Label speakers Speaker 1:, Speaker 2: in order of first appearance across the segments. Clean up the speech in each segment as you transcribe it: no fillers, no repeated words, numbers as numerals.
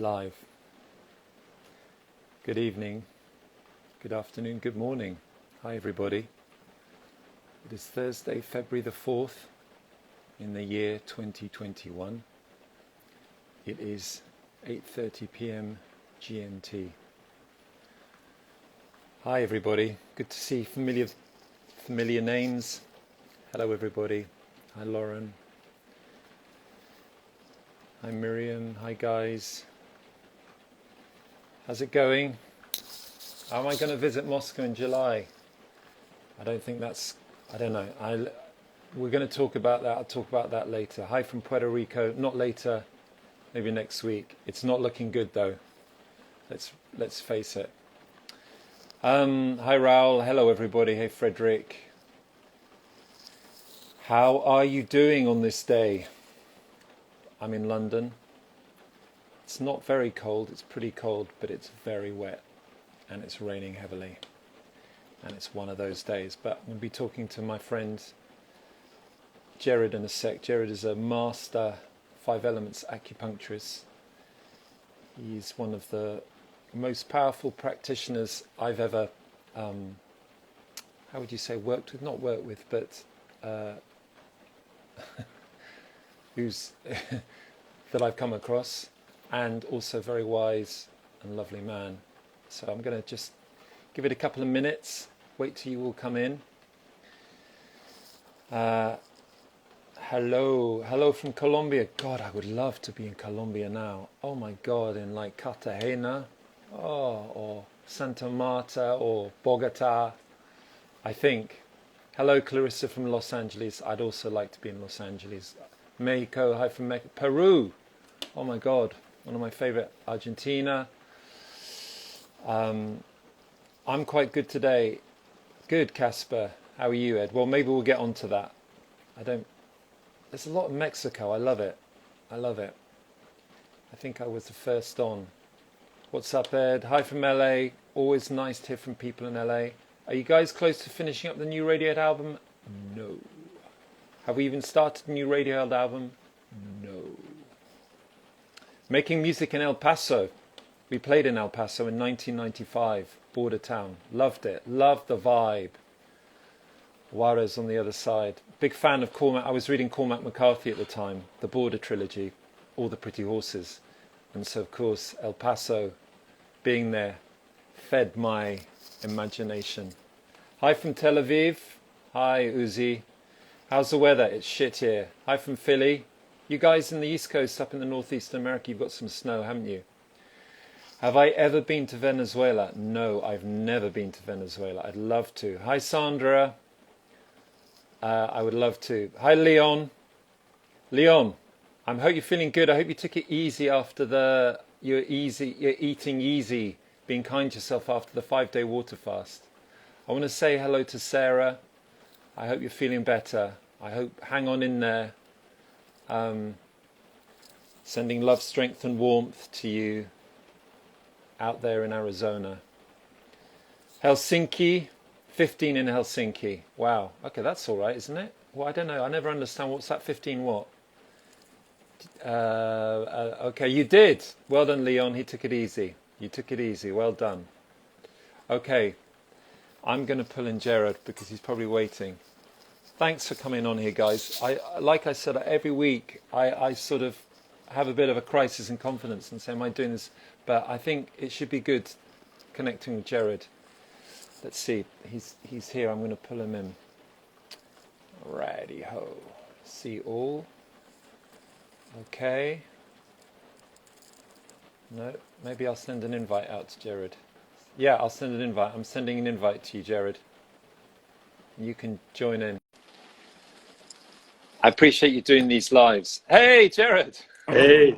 Speaker 1: Live. Good evening, good afternoon, good morning. Hi everybody. It is Thursday, February the 4th in the year 2021. It is 8:30 p.m. GMT. Hi everybody. Good to see familiar names. Hello everybody. Hi Lauren. Hi Miriam. Hi guys. How's it going? Am I going to visit Moscow in July? I don't think that's, I don't know. We're going to talk about that. I'll talk about that later. Hi from Puerto Rico. Not later, maybe next week. It's not looking good though. Let's face it. Hi Raoul. Hello everybody. Hey Frederick. How are you doing on this day? I'm in London. It's not very cold, it's pretty cold, but it's very wet and it's raining heavily. And it's one of those days. But I'm going to be talking to my friend Gerad in a sec. Gerad is a master 5 elements acupuncturist. He's one of the most powerful practitioners I've ever, how would you say, worked with? Not worked with, but who's that I've come across. And also very wise and lovely man. So I'm going to just give it a couple of minutes, wait till you all come in. Hello from Colombia. God, I would love to be in Colombia now. Oh my God, in like Cartagena, or Santa Marta, or Bogota, I think. Hello Clarissa from Los Angeles. I'd also like to be in Los Angeles. Mexico, hi from Mexico. Peru, oh my God. One of my favorite, Argentina. I'm quite good today. Good, Casper. How are you, Ed? Well, maybe we'll get on to that. There's a lot of Mexico. I love it. I think I was the first on. What's up, Ed? Hi from LA. Always nice to hear from people in LA. Are you guys close to finishing up the new Radiohead album? No. Have we even started the new Radiohead album? No. Making music in El Paso. We played in El Paso in 1995, border town. Loved it. Loved the vibe. Juarez on the other side. Big fan of Cormac. I was reading Cormac McCarthy at the time, the Border trilogy, All the Pretty Horses. And so, of course, El Paso, being there, fed my imagination. Hi from Tel Aviv. Hi, Uzi. How's the weather? It's shit here. Hi from Philly. You guys in the East Coast, up in the Northeast America, you've got some snow, haven't you? Have I ever been to Venezuela? No, I've never been to Venezuela. I'd love to. Hi, Sandra. I would love to. Hi, Leon. Leon, I hope you're feeling good. I hope you took it easy after you're eating easy, being kind to yourself after the 5-day water fast. I want to say hello to Sarah. I hope you're feeling better. I hope, hang on in there. Sending love, strength and warmth to you out there in Arizona. Helsinki, 15 in Helsinki. Wow. Okay, that's all right, isn't it? Well, I don't know. I never understand. What's that 15 what? Okay, you did. Well done, Leon. He took it easy. You took it easy. Well done. Okay. I'm going to pull in Gerad because he's probably waiting. Thanks for coming on here, guys. Like I said, every week I sort of have a bit of a crisis in confidence and say, am I doing this? But I think it should be good connecting with Gerad. Let's see. He's here. I'm going to pull him in. Righty-ho. See all. Okay. No, maybe I'll send an invite out to Gerad. Yeah, I'll send an invite. I'm sending an invite to you, Gerad. You can join in. I appreciate you doing these lives. Hey, Gerad.
Speaker 2: Hey.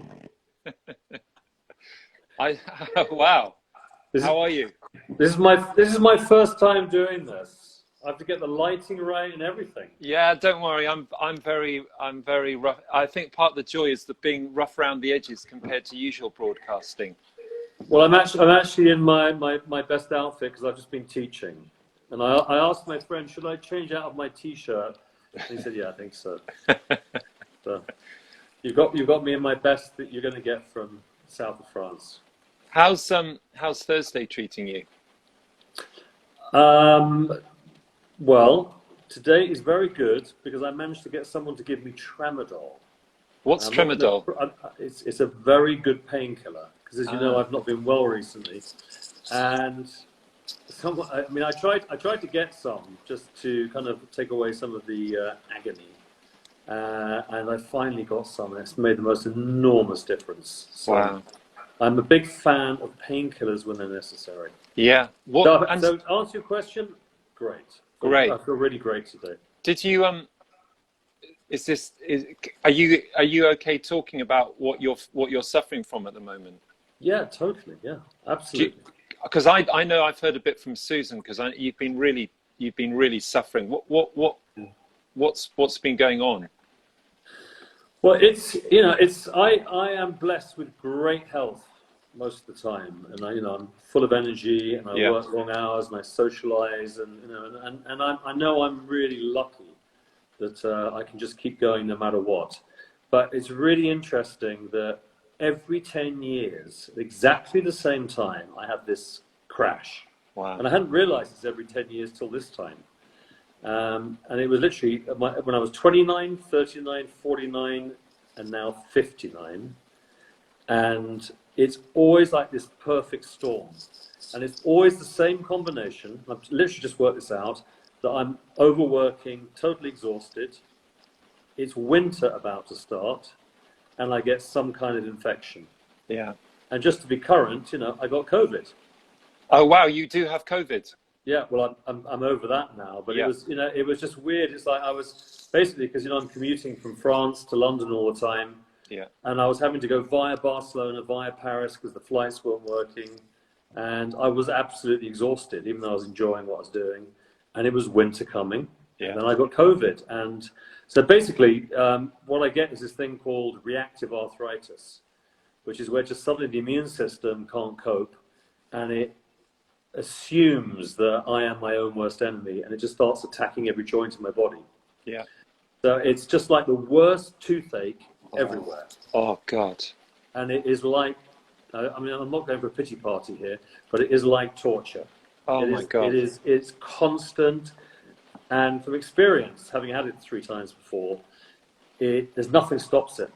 Speaker 1: Wow. How are you?
Speaker 2: This is my first time doing this. I have to get the lighting right and everything.
Speaker 1: Yeah, don't worry. I'm very rough. I think part of the joy is that being rough around the edges compared to usual broadcasting.
Speaker 2: Well, I'm actually in my best outfit because I've just been teaching, and I asked my friend, should I change out of my t-shirt? And he said, yeah, I think so. So you've got me in my best that you're going to get from south of France.
Speaker 1: How's Thursday treating you?
Speaker 2: Well, today is very good because I managed to get someone to give me tramadol.
Speaker 1: What's tramadol?
Speaker 2: It's a very good painkiller because, as you know,
Speaker 1: Ah.
Speaker 2: I've not been well recently, and I tried to get some just to kind of take away some of the agony, and I finally got some, and it's made the most enormous difference. So
Speaker 1: Wow.
Speaker 2: I'm a big fan of painkillers when they're necessary.
Speaker 1: Yeah.
Speaker 2: So to answer your question, great.
Speaker 1: Great.
Speaker 2: I feel really great today.
Speaker 1: Did you are you okay talking about what you're suffering from at the moment?
Speaker 2: Yeah, totally. Yeah, absolutely.
Speaker 1: Because I know I've heard a bit from Susan, because you've been really suffering. What's been going on?
Speaker 2: Well, I am blessed with great health most of the time, and I'm full of energy, and I work long hours, and I socialize, and I know I'm really lucky that I can just keep going no matter what. But it's really interesting that every 10 years, at exactly the same time, I have this crash.
Speaker 1: Wow.
Speaker 2: And I hadn't realized it's every 10 years till this time. And it was literally when I was 29, 39, 49, and now 59. And it's always like this perfect storm. And it's always the same combination. I've literally just worked this out, that I'm overworking, totally exhausted. It's winter about to start, and I get some kind of infection.
Speaker 1: Yeah.
Speaker 2: And just to be current, I got COVID.
Speaker 1: Oh wow, you do have COVID.
Speaker 2: Yeah, well, I'm over that now, but
Speaker 1: Yeah.
Speaker 2: it was just weird. It's like I was basically, because I'm commuting from France to London all the time.
Speaker 1: Yeah.
Speaker 2: And I was having to go via Barcelona, via Paris, because the flights weren't working. And I was absolutely exhausted, even though I was enjoying what I was doing. And it was winter coming.
Speaker 1: Yeah.
Speaker 2: And then I got COVID. And so basically, what I get is this thing called reactive arthritis, which is where just suddenly the immune system can't cope. And it assumes that I am my own worst enemy. And it just starts attacking every joint in my body.
Speaker 1: Yeah.
Speaker 2: So it's just like the worst toothache everywhere.
Speaker 1: Oh God.
Speaker 2: And it is like, I'm not going for a pity party here, but it is like torture.
Speaker 1: Oh my God.
Speaker 2: It's constant. And from experience, having had it 3 times before, there's nothing stops it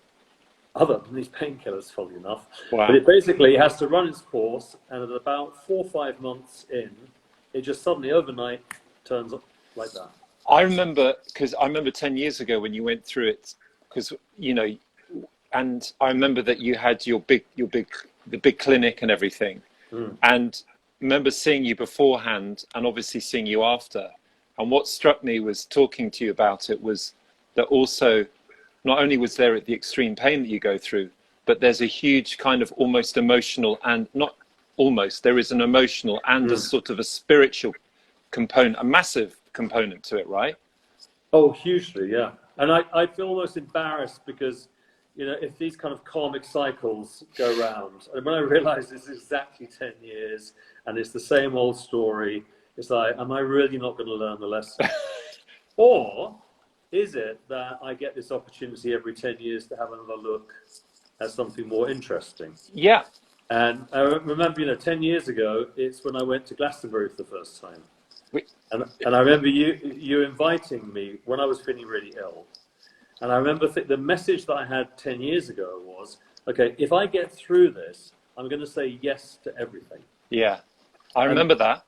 Speaker 2: other than these painkillers, funnily enough.
Speaker 1: Wow.
Speaker 2: But it basically has to run its course, and at about 4 or 5 months in, it just suddenly overnight turns up like that.
Speaker 1: I remember 10 years ago when you went through it, because and I remember that you had the big clinic and everything, and remember seeing you beforehand and obviously seeing you after. And what struck me was talking to you about it was that also, not only was there the extreme pain that you go through, but there's a huge kind of almost emotional, and not almost, there is an emotional and a sort of a spiritual component, a massive component to it, right?
Speaker 2: Oh, hugely, yeah. And I feel almost embarrassed because, if these kind of karmic cycles go round, and when I realize this is exactly 10 years and it's the same old story, it's like, am I really not going to learn the lesson? Or is it that I get this opportunity every 10 years to have another look at something more interesting?
Speaker 1: Yeah.
Speaker 2: And I remember, 10 years ago, it's when I went to Glastonbury for the first time. And I remember you inviting me when I was feeling really ill. And I remember the message that I had 10 years ago was, okay, if I get through this, I'm going to say yes to everything.
Speaker 1: Yeah. I remember that.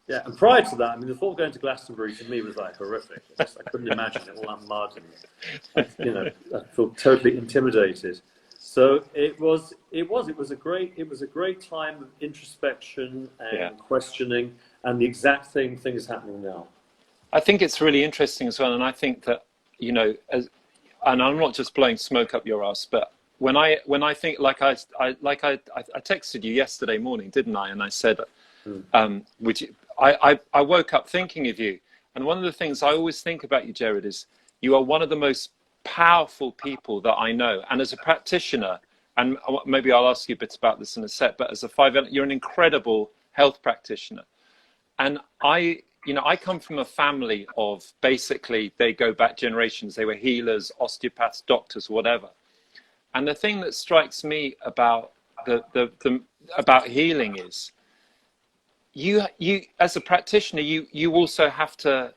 Speaker 2: Yeah, and prior to that, the thought of going to Glastonbury to me was like horrific. I couldn't imagine it, all that mud, and I felt totally intimidated. So it was a great time of introspection and questioning, and the exact same thing is happening now.
Speaker 1: I think it's really interesting as well, and I think that and I'm not just blowing smoke up your ass, but when I think, like I texted you yesterday morning, didn't I? And I said, I woke up thinking of you, and one of the things I always think about you, Gerad, is you are one of the most powerful people that I know, and as a practitioner, and maybe I'll ask you a bit about this in a sec, but as a 5, you're an incredible health practitioner, and I come from a family of, basically, they go back generations. They were healers, osteopaths, doctors, whatever. And the thing that strikes me about the about healing is you as a practitioner, you also have to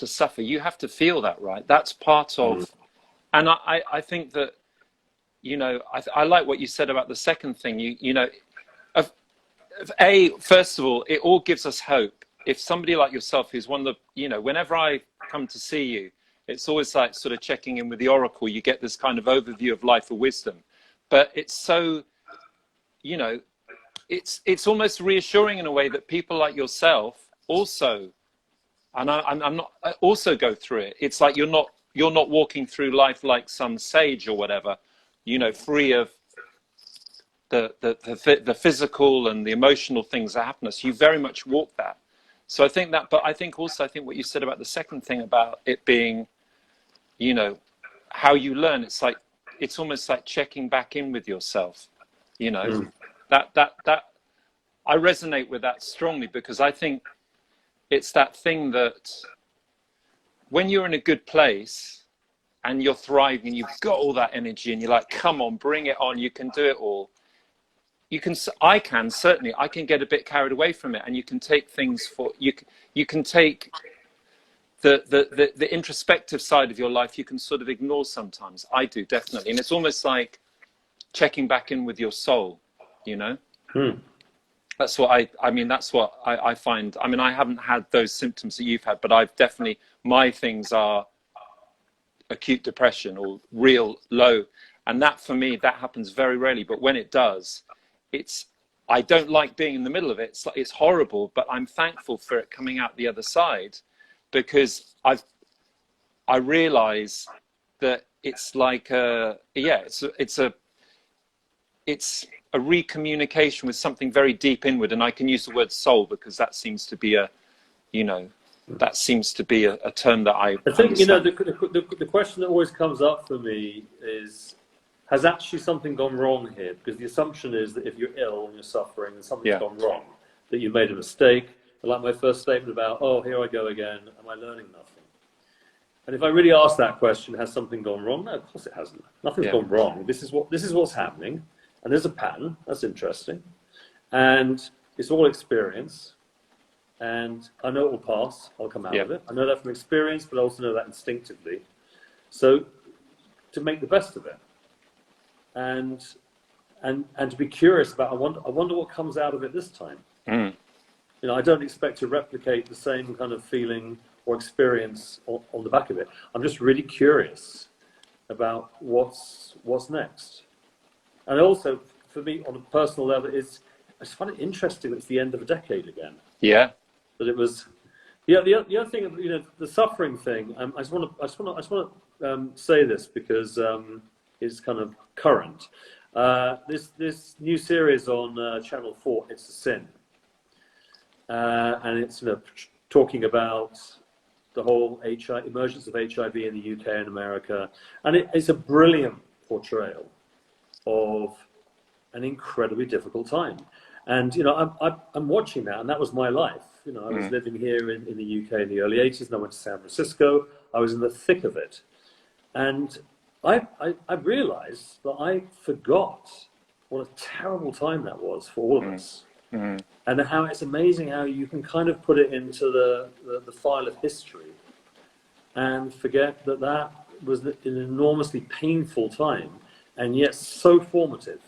Speaker 1: suffer. You have to feel that, right? That's part of, and I think that, I like what you said about the second thing. First of all, it all gives us hope. If somebody like yourself, who's one of the, whenever I come to see you, it's always like sort of checking in with the oracle. You get this kind of overview of life or wisdom, but it's so, it's almost reassuring in a way that people like yourself also, and I'm not, also go through it. It's like you're not walking through life like some sage or whatever, free of the physical and the emotional things that happen to us. You very much walk that. So I think that, but I think what you said about the second thing about it being, how you learn, it's almost like checking back in with yourself, that I resonate with that strongly, because I think it's that thing that when you're in a good place and you're thriving, you've got all that energy and you're like, come on, bring it on, you can do it all. I can get a bit carried away from it, and you can take things you can take the introspective side of your life, you can sort of ignore sometimes. I do, definitely. And it's almost like checking back in with your soul, That's what I find. I mean, I haven't had those symptoms that you've had, but I've definitely, my things are acute depression or real low. And that, for me, that happens very rarely. But when it does, I don't like being in the middle of it. It's horrible, but I'm thankful for it coming out the other side, because I realize that it's like it's a recommunication with something very deep inward. And I can use the word soul because that seems to be a term that I
Speaker 2: think, the question that always comes up for me is, has actually something gone wrong here? Because the assumption is that if you're ill and you're suffering and something's gone wrong, that you made a mistake. And like my first statement about, oh, here I go again, am I learning nothing? And if I really ask that question, has something gone wrong? No, of course it hasn't. Nothing's gone wrong. This is what's happening. And there's a pattern. That's interesting. And it's all experience. And I know it will pass. I'll come out of it. I know that from experience, but I also know that instinctively. So to make the best of it. And to be curious about, I wonder what comes out of it this time. I don't expect to replicate the same kind of feeling or experience on the back of it. I'm just really curious about what's next. And also, for me, on a personal level, I just find it interesting that it's the end of a decade again. Yeah. That it was. Yeah. The other thing, the suffering thing. I just want to say this because it's kind of current. This new series on Channel 4, It's a Sin, and it's talking about the whole emergence of HIV in the UK and America, and it's a brilliant portrayal of an incredibly difficult time. And I'm watching that, and that was my life. I was living here in the UK in the early 80s, and I went to San Francisco. I was in the thick of it, and I realized that I forgot what a terrible time that was for all of us. And how it's amazing how you can kind of put it into the file of history and forget that was an enormously painful time, and yet so formative.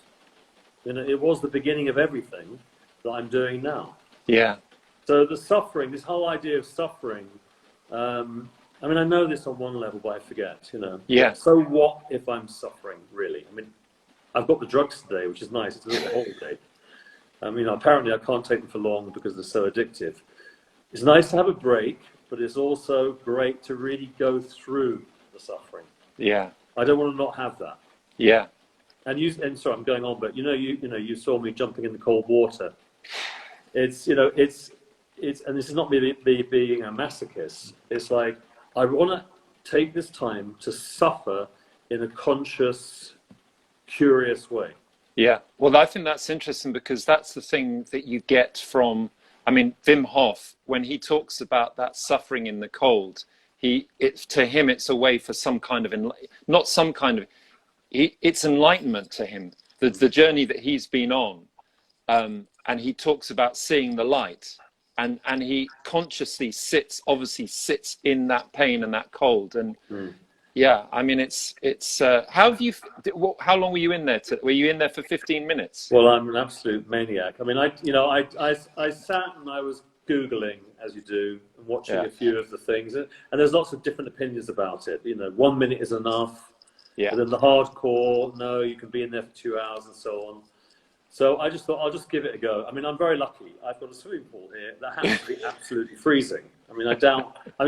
Speaker 2: It was the beginning of everything that I'm doing now. Yeah. So the suffering, this whole idea of suffering, I know this on one level, but I forget, Yeah. So what if I'm suffering, really? I've got the drugs today, which is nice. It's a little holiday. Apparently I can't take them for long because they're so addictive. It's nice to have a break, but it's also great to really go through the suffering. Yeah. I don't want to not have that. Yeah. And sorry, I'm going on, but you saw me jumping in the cold water. It's and this is not me being a masochist. It's like, I want to take this time to suffer in a conscious, curious way. Yeah, well, I think that's interesting because that's the thing that you get from, Wim Hof, when he talks about that suffering in the cold, to him, it's a way for some kind of, it's enlightenment to him,
Speaker 1: the journey that he's been on, and he talks about seeing the light, and he consciously obviously sits in that pain and that cold, and yeah, I mean, it's how long were you in there? Were you in there for 15 minutes?
Speaker 2: Well, I'm an absolute maniac. I mean, I sat and I was Googling, as you do, and watching a few of the things, and there's lots of different opinions about it. 1 minute is enough.
Speaker 1: Yeah.
Speaker 2: And then the hardcore, no, you can be in there for 2 hours and so on. So I just thought I'll just give it a go. I mean, I'm very lucky. I've got a swimming pool here that happens to be absolutely freezing. I mean,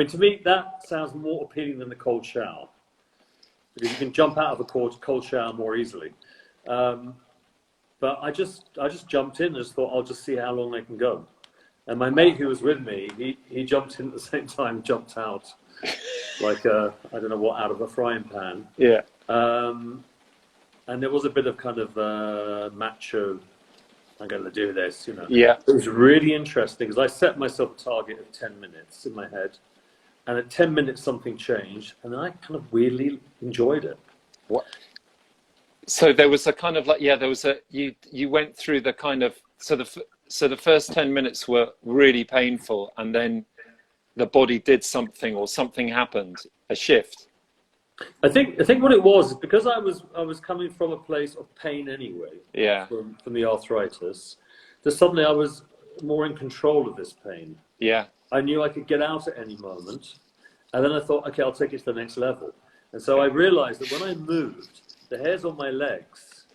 Speaker 2: to me, that sounds more appealing than the cold shower, because you can jump out of a cold shower more easily. But I just jumped in and just thought I'll just see how long I can go. And my mate who was with me, he jumped in at the same time, jumped out like I don't know what, out of a frying pan.
Speaker 1: Yeah.
Speaker 2: And there was a bit of kind of macho, I'm going to do this,
Speaker 1: Yeah.
Speaker 2: It was really interesting because I set myself a target of 10 minutes in my head. And at 10 minutes, something changed. And I kind of weirdly enjoyed it.
Speaker 1: What? So there was a kind of you went through the kind of, so the first 10 minutes were really painful, and then the body did something, or something happened, a shift.
Speaker 2: I think what it was is because I was coming from a place of pain anyway.
Speaker 1: Yeah.
Speaker 2: From the arthritis, that suddenly I was more in control of this pain.
Speaker 1: Yeah.
Speaker 2: I knew I could get out at any moment, and then I thought, okay, I'll take it to the next level. And so I realized that when I moved, the hairs on my legs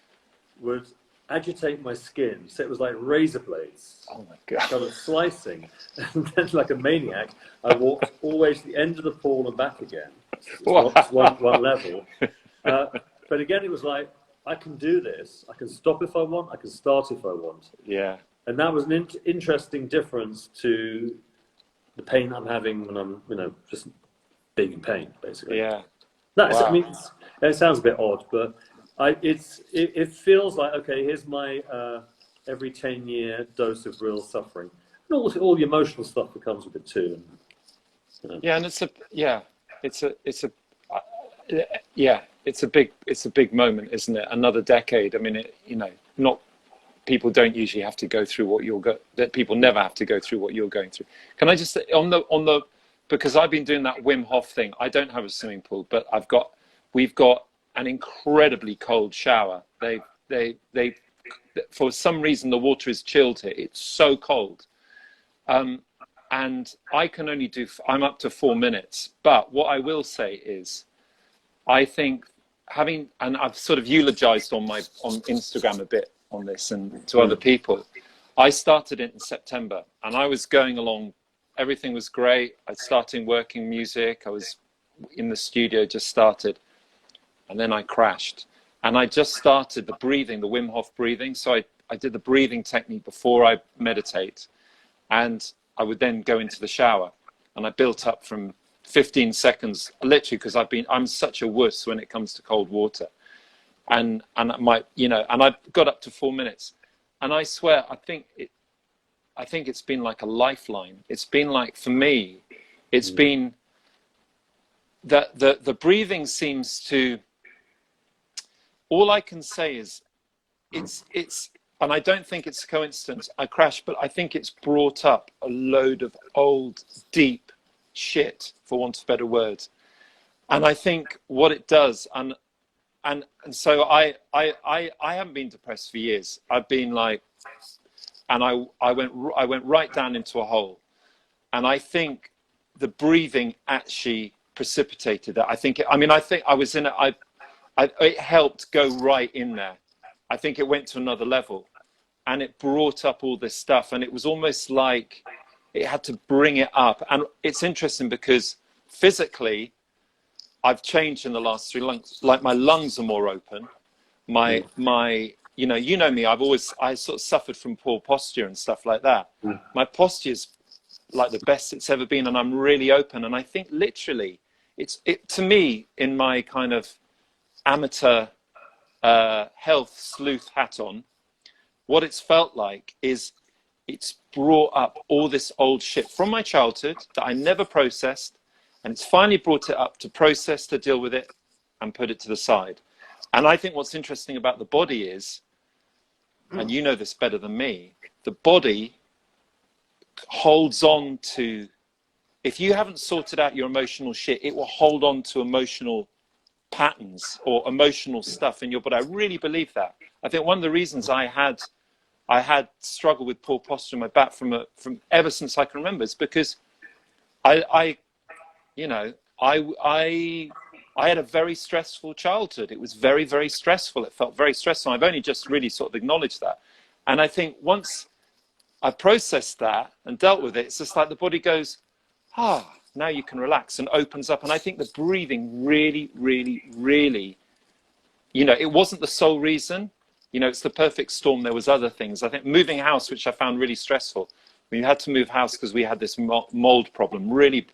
Speaker 2: would agitate my skin, so it was like razor blades.
Speaker 1: Oh my God.
Speaker 2: Kind of slicing. And then, like a maniac, I walked all the way to the end of the pool and back again. One level. But again, it was like, I can do this. I can stop if I want. I can start if I want.
Speaker 1: Yeah.
Speaker 2: And that was an interesting difference to the pain I'm having when I'm, just being in pain, basically.
Speaker 1: Yeah.
Speaker 2: Wow.
Speaker 1: Wow.
Speaker 2: I mean, it sounds a bit odd, but it feels like, okay, here's my every 10-year dose of real suffering, and all the emotional stuff that comes with it too. And,
Speaker 1: Yeah, and it's a big moment, isn't it? Another decade. I mean, people don't usually have to go through that people never have to go through what you're going through. Can I just say because I've been doing that Wim Hof thing. I don't have a swimming pool, but we've got an incredibly cold shower. They for some reason the water is chilled here. It's so cold. And I can only I'm up to 4 minutes. But what I will say is, I think and I've sort of eulogized on Instagram a bit on this and to other people. I started it in September, and I was going along. Everything was great. I started working music. I was in the studio, just started. And then I crashed. And I just started the breathing, the Wim Hof breathing. So I did the breathing technique before I meditate. And I would then go into the shower. And I built up from 15 seconds, literally, because I'm such a wuss when it comes to cold water. And I got up to 4 minutes. And I swear, I think it's been like a lifeline. It's been like, for me, it's been that the breathing seems to, all I can say is it's, and I don't think it's a coincidence, I crashed, but I think it's brought up a load of old, deep shit, for want of better words. And I think what it does, and so I haven't been depressed for years. I've been like, and I went right down into a hole. And I think the breathing actually precipitated that. I think I was in it. It helped go right in there. I think it went to another level, and it brought up all this stuff. And it was almost like it had to bring it up. And it's interesting because physically, I've changed in the last 3 months. Like my lungs are more open. My you know me. I sort of suffered from poor posture and stuff like that. My posture's like the best it's ever been, and I'm really open. And I think literally, it to me, in my kind of amateur health sleuth hat on, what it's felt like is it's brought up all this old shit from my childhood that I never processed, and it's finally brought it up to process, to deal with it, and put it to the side. And I think what's interesting about the body is and you know this better than me, the body holds on to, if you haven't sorted out your emotional shit, it will hold on to emotional patterns or emotional stuff in your body. I really believe that. I think one of the reasons I had struggled with poor posture in my back from ever since I can remember is because I had a very stressful childhood. It was very, very stressful. It felt very stressful. I've only just really sort of acknowledged that. And I think once I processed that and dealt with it, it's just like the body goes, now you can relax, and opens up. And I think the breathing really, really, really, it wasn't the sole reason. It's the perfect storm. There was other things. I think moving house, which I found really stressful. We had to move house because we had this mold problem, really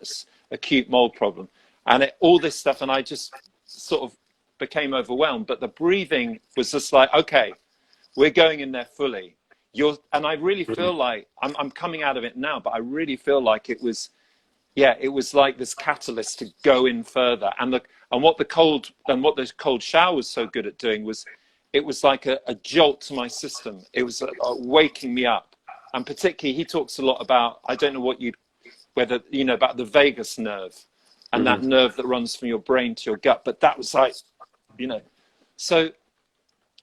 Speaker 1: acute mold problem. And all this stuff, and I just sort of became overwhelmed. But the breathing was just like, okay, we're going in there fully. And I really feel like I'm coming out of it now, but I really feel like it was like this catalyst to go in further. And what the cold shower was so good at doing was, it was like a jolt to my system. It was waking me up. And particularly, he talks a lot about, I don't know about the vagus nerve and that nerve that runs from your brain to your gut. But that was like, so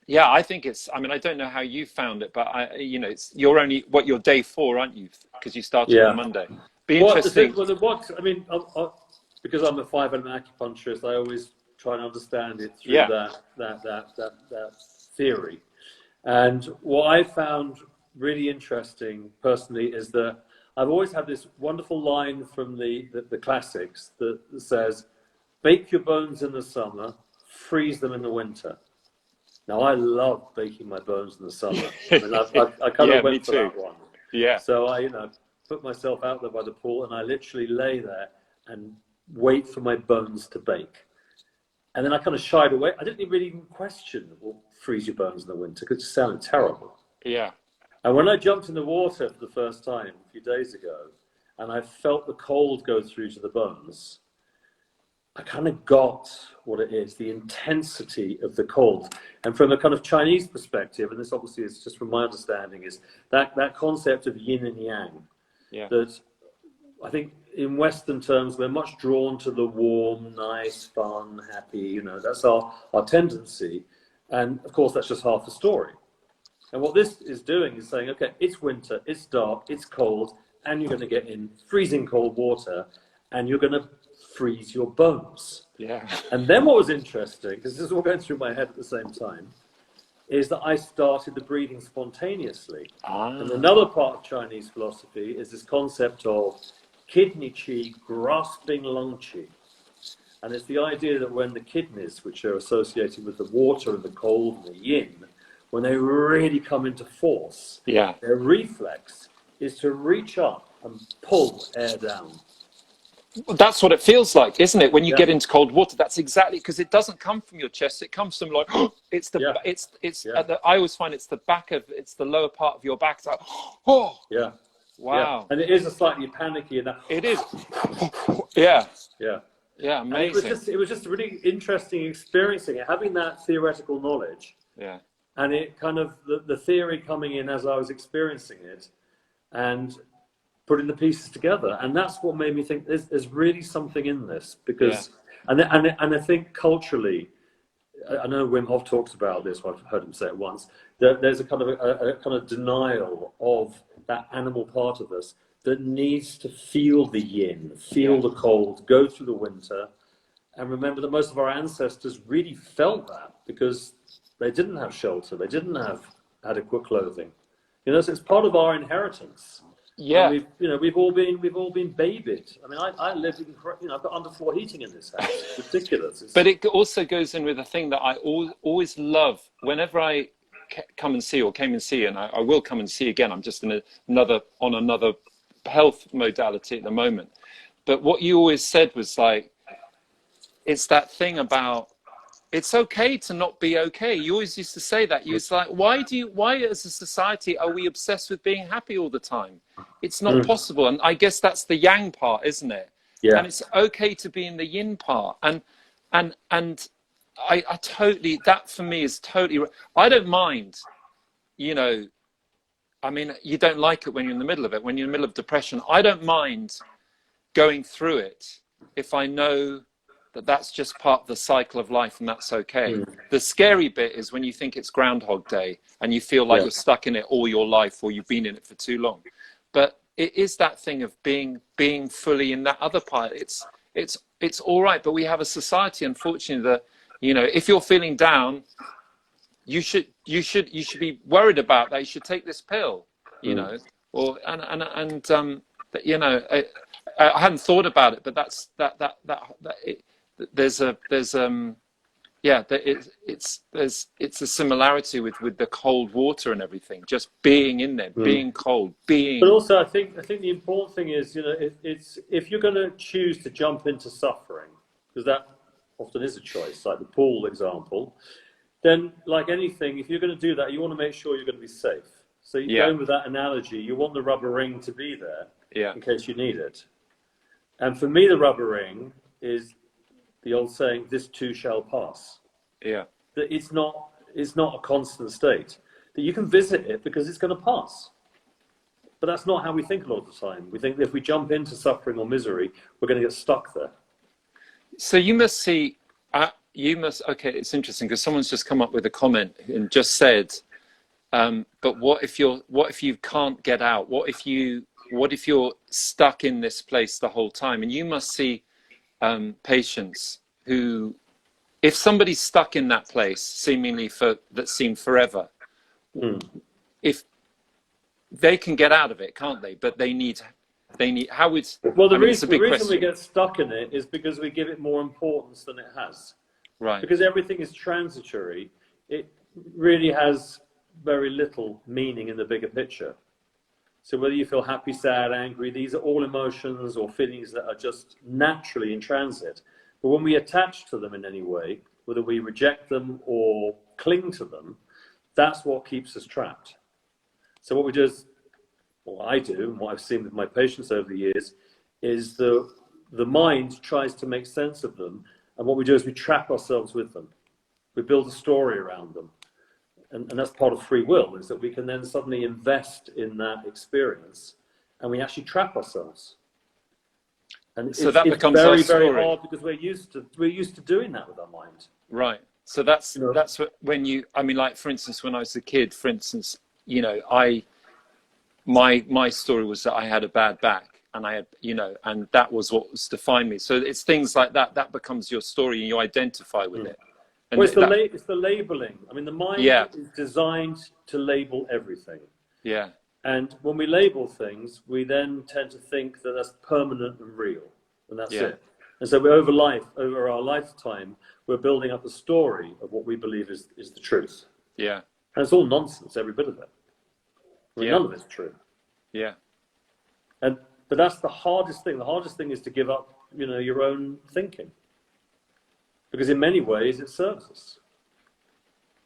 Speaker 1: yeah, I think I don't know how you found it, but you're day 4, aren't you? Because you started on Monday. Be interesting.
Speaker 2: Because I'm a 5-element acupuncturist, I always try and understand it through that theory. And what I found really interesting personally is that I've always had this wonderful line from the classics that says, bake your bones in the summer, freeze them in the winter. Now, I love baking my bones in the summer. I kind of went for that one.
Speaker 1: Yeah.
Speaker 2: So I, put myself out there by the pool, and I literally lay there and wait for my bones to bake. And then I kind of shied away. I didn't really even question, freeze your bones in the winter, because it sounded terrible.
Speaker 1: Yeah.
Speaker 2: And when I jumped in the water for the first time a few days ago, and I felt the cold go through to the bones, I kind of got what it is, the intensity of the cold. And from a kind of Chinese perspective, and this obviously is just from my understanding, is that concept of yin and yang.
Speaker 1: Yeah.
Speaker 2: That I think in Western terms, we're much drawn to the warm, nice, fun, happy, that's our tendency. And of course, that's just half the story. And what this is doing is saying, okay, it's winter, it's dark, it's cold, and you're going to get in freezing cold water, and you're going to freeze your bones.
Speaker 1: Yeah.
Speaker 2: And then what was interesting, because this is all going through my head at the same time, is that I started the breathing spontaneously. And another part of Chinese philosophy is this concept of kidney qi grasping lung qi. And it's the idea that when the kidneys, which are associated with the water and the cold and the yin, when they really come into force, their reflex is to reach up and pull air down.
Speaker 1: That's what it feels like, isn't it? When you get into cold water, that's exactly, because it doesn't come from your chest. It comes from like, I always find it's the lower part of your back. It's like, wow.
Speaker 2: Yeah. And it is a slightly panicky in that.
Speaker 1: It is. Yeah, amazing.
Speaker 2: It was just really interesting experiencing it, having that theoretical knowledge.
Speaker 1: Yeah.
Speaker 2: And it kind of, the theory coming in as I was experiencing it and putting the pieces together. And that's what made me think there's really something in this, because, and I think culturally, I know Wim Hof talks about this, I've heard him say it once, that there's a kind of denial of that animal part of us that needs to feel the yin, feel the cold, go through the winter, and remember that most of our ancestors really felt that because they didn't have shelter, they didn't have adequate clothing. So it's part of our inheritance.
Speaker 1: Yeah.
Speaker 2: And we've all been babied. I mean, I live in, I've got underfloor heating in this house. It's ridiculous.
Speaker 1: But it also goes in with a thing that I always love. Whenever I came and see, and I will come and see again. I'm just on another health modality at the moment. But what you always said was like, it's that thing about, it's okay to not be okay. You always used to say that. You was like, why as a society are we obsessed with being happy all the time? It's not possible. And I guess that's the yang part, isn't it?
Speaker 2: Yeah.
Speaker 1: And it's okay to be in the yin part. And I totally, that for me is totally, I don't mind, you know, I mean, you don't like it when you're in the middle of it. When you're in the middle of depression, I don't mind going through it if I know that that's just part of the cycle of life and that's okay. The scary bit is when you think it's Groundhog Day and you feel like you're stuck in it all your life, or you've been in it for too long. But it is that thing of being fully in that other part. It's all right, but we have a society, unfortunately, that, you know, if you're feeling down, you should be worried about that. You should take this pill, you know, or you know, I hadn't thought about it, but there's a similarity with the cold water and everything, just being in there, being cold, being.
Speaker 2: But also, I think the important thing is, you know, it's if you're going to choose to jump into suffering, because that often is a choice, like the pool example, then like anything, if you're going to do that, you want to make sure you're going to be safe. So you go with that analogy, you want the rubber ring to be there in case you need it. And for me, the rubber ring is the old saying, "This too shall pass."
Speaker 1: Yeah.
Speaker 2: That it's not a constant state. That you can visit it because it's going to pass. But that's not how we think a lot of the time. We think that if we jump into suffering or misery, we're going to get stuck there.
Speaker 1: So you must see, okay, it's interesting because someone's just come up with a comment and just said, but what if you can't get out? What if you're stuck in this place the whole time? And you must see patients who, if somebody's stuck in that place seemingly that seemed forever, if they can get out of it, can't they? But they need how would,
Speaker 2: well, the
Speaker 1: it's a
Speaker 2: reason
Speaker 1: big question.
Speaker 2: we get stuck in it is because we give it more importance than it has.
Speaker 1: Right.
Speaker 2: Because everything is transitory, it really has very little meaning in the bigger picture. So whether you feel happy, sad, angry, these are all emotions or feelings that are just naturally in transit. But when we attach to them in any way, whether we reject them or cling to them, that's what keeps us trapped. So what we do is, what I do, and what I've seen with my patients over the years, is the mind tries to make sense of them. And what we do is we trap ourselves with them. We build a story around them. And that's part of free will, is that we can then suddenly invest in that experience and we actually trap ourselves. And
Speaker 1: so
Speaker 2: it's
Speaker 1: becomes
Speaker 2: very,
Speaker 1: our story.
Speaker 2: very hard because we're used to doing that with our mind.
Speaker 1: Right. So that's what, when you, I mean, like, for instance, when I was a kid, for instance, you know, my story was that I had a bad back and I had, you know, and that was what was defined me. So it's things like that becomes your story and you identify with it. And
Speaker 2: well, it's the labeling. I mean, the mind is designed to label everything.
Speaker 1: Yeah.
Speaker 2: And when we label things, we then tend to think that that's permanent and real, and that's it. And so over our lifetime, we're building up a story of what we believe is the truth.
Speaker 1: Yeah.
Speaker 2: And it's all nonsense, every bit of it. I mean, none of it's true.
Speaker 1: Yeah.
Speaker 2: But that's the hardest thing. The hardest thing is to give up, you know, your own thinking. Because in many ways, it serves us.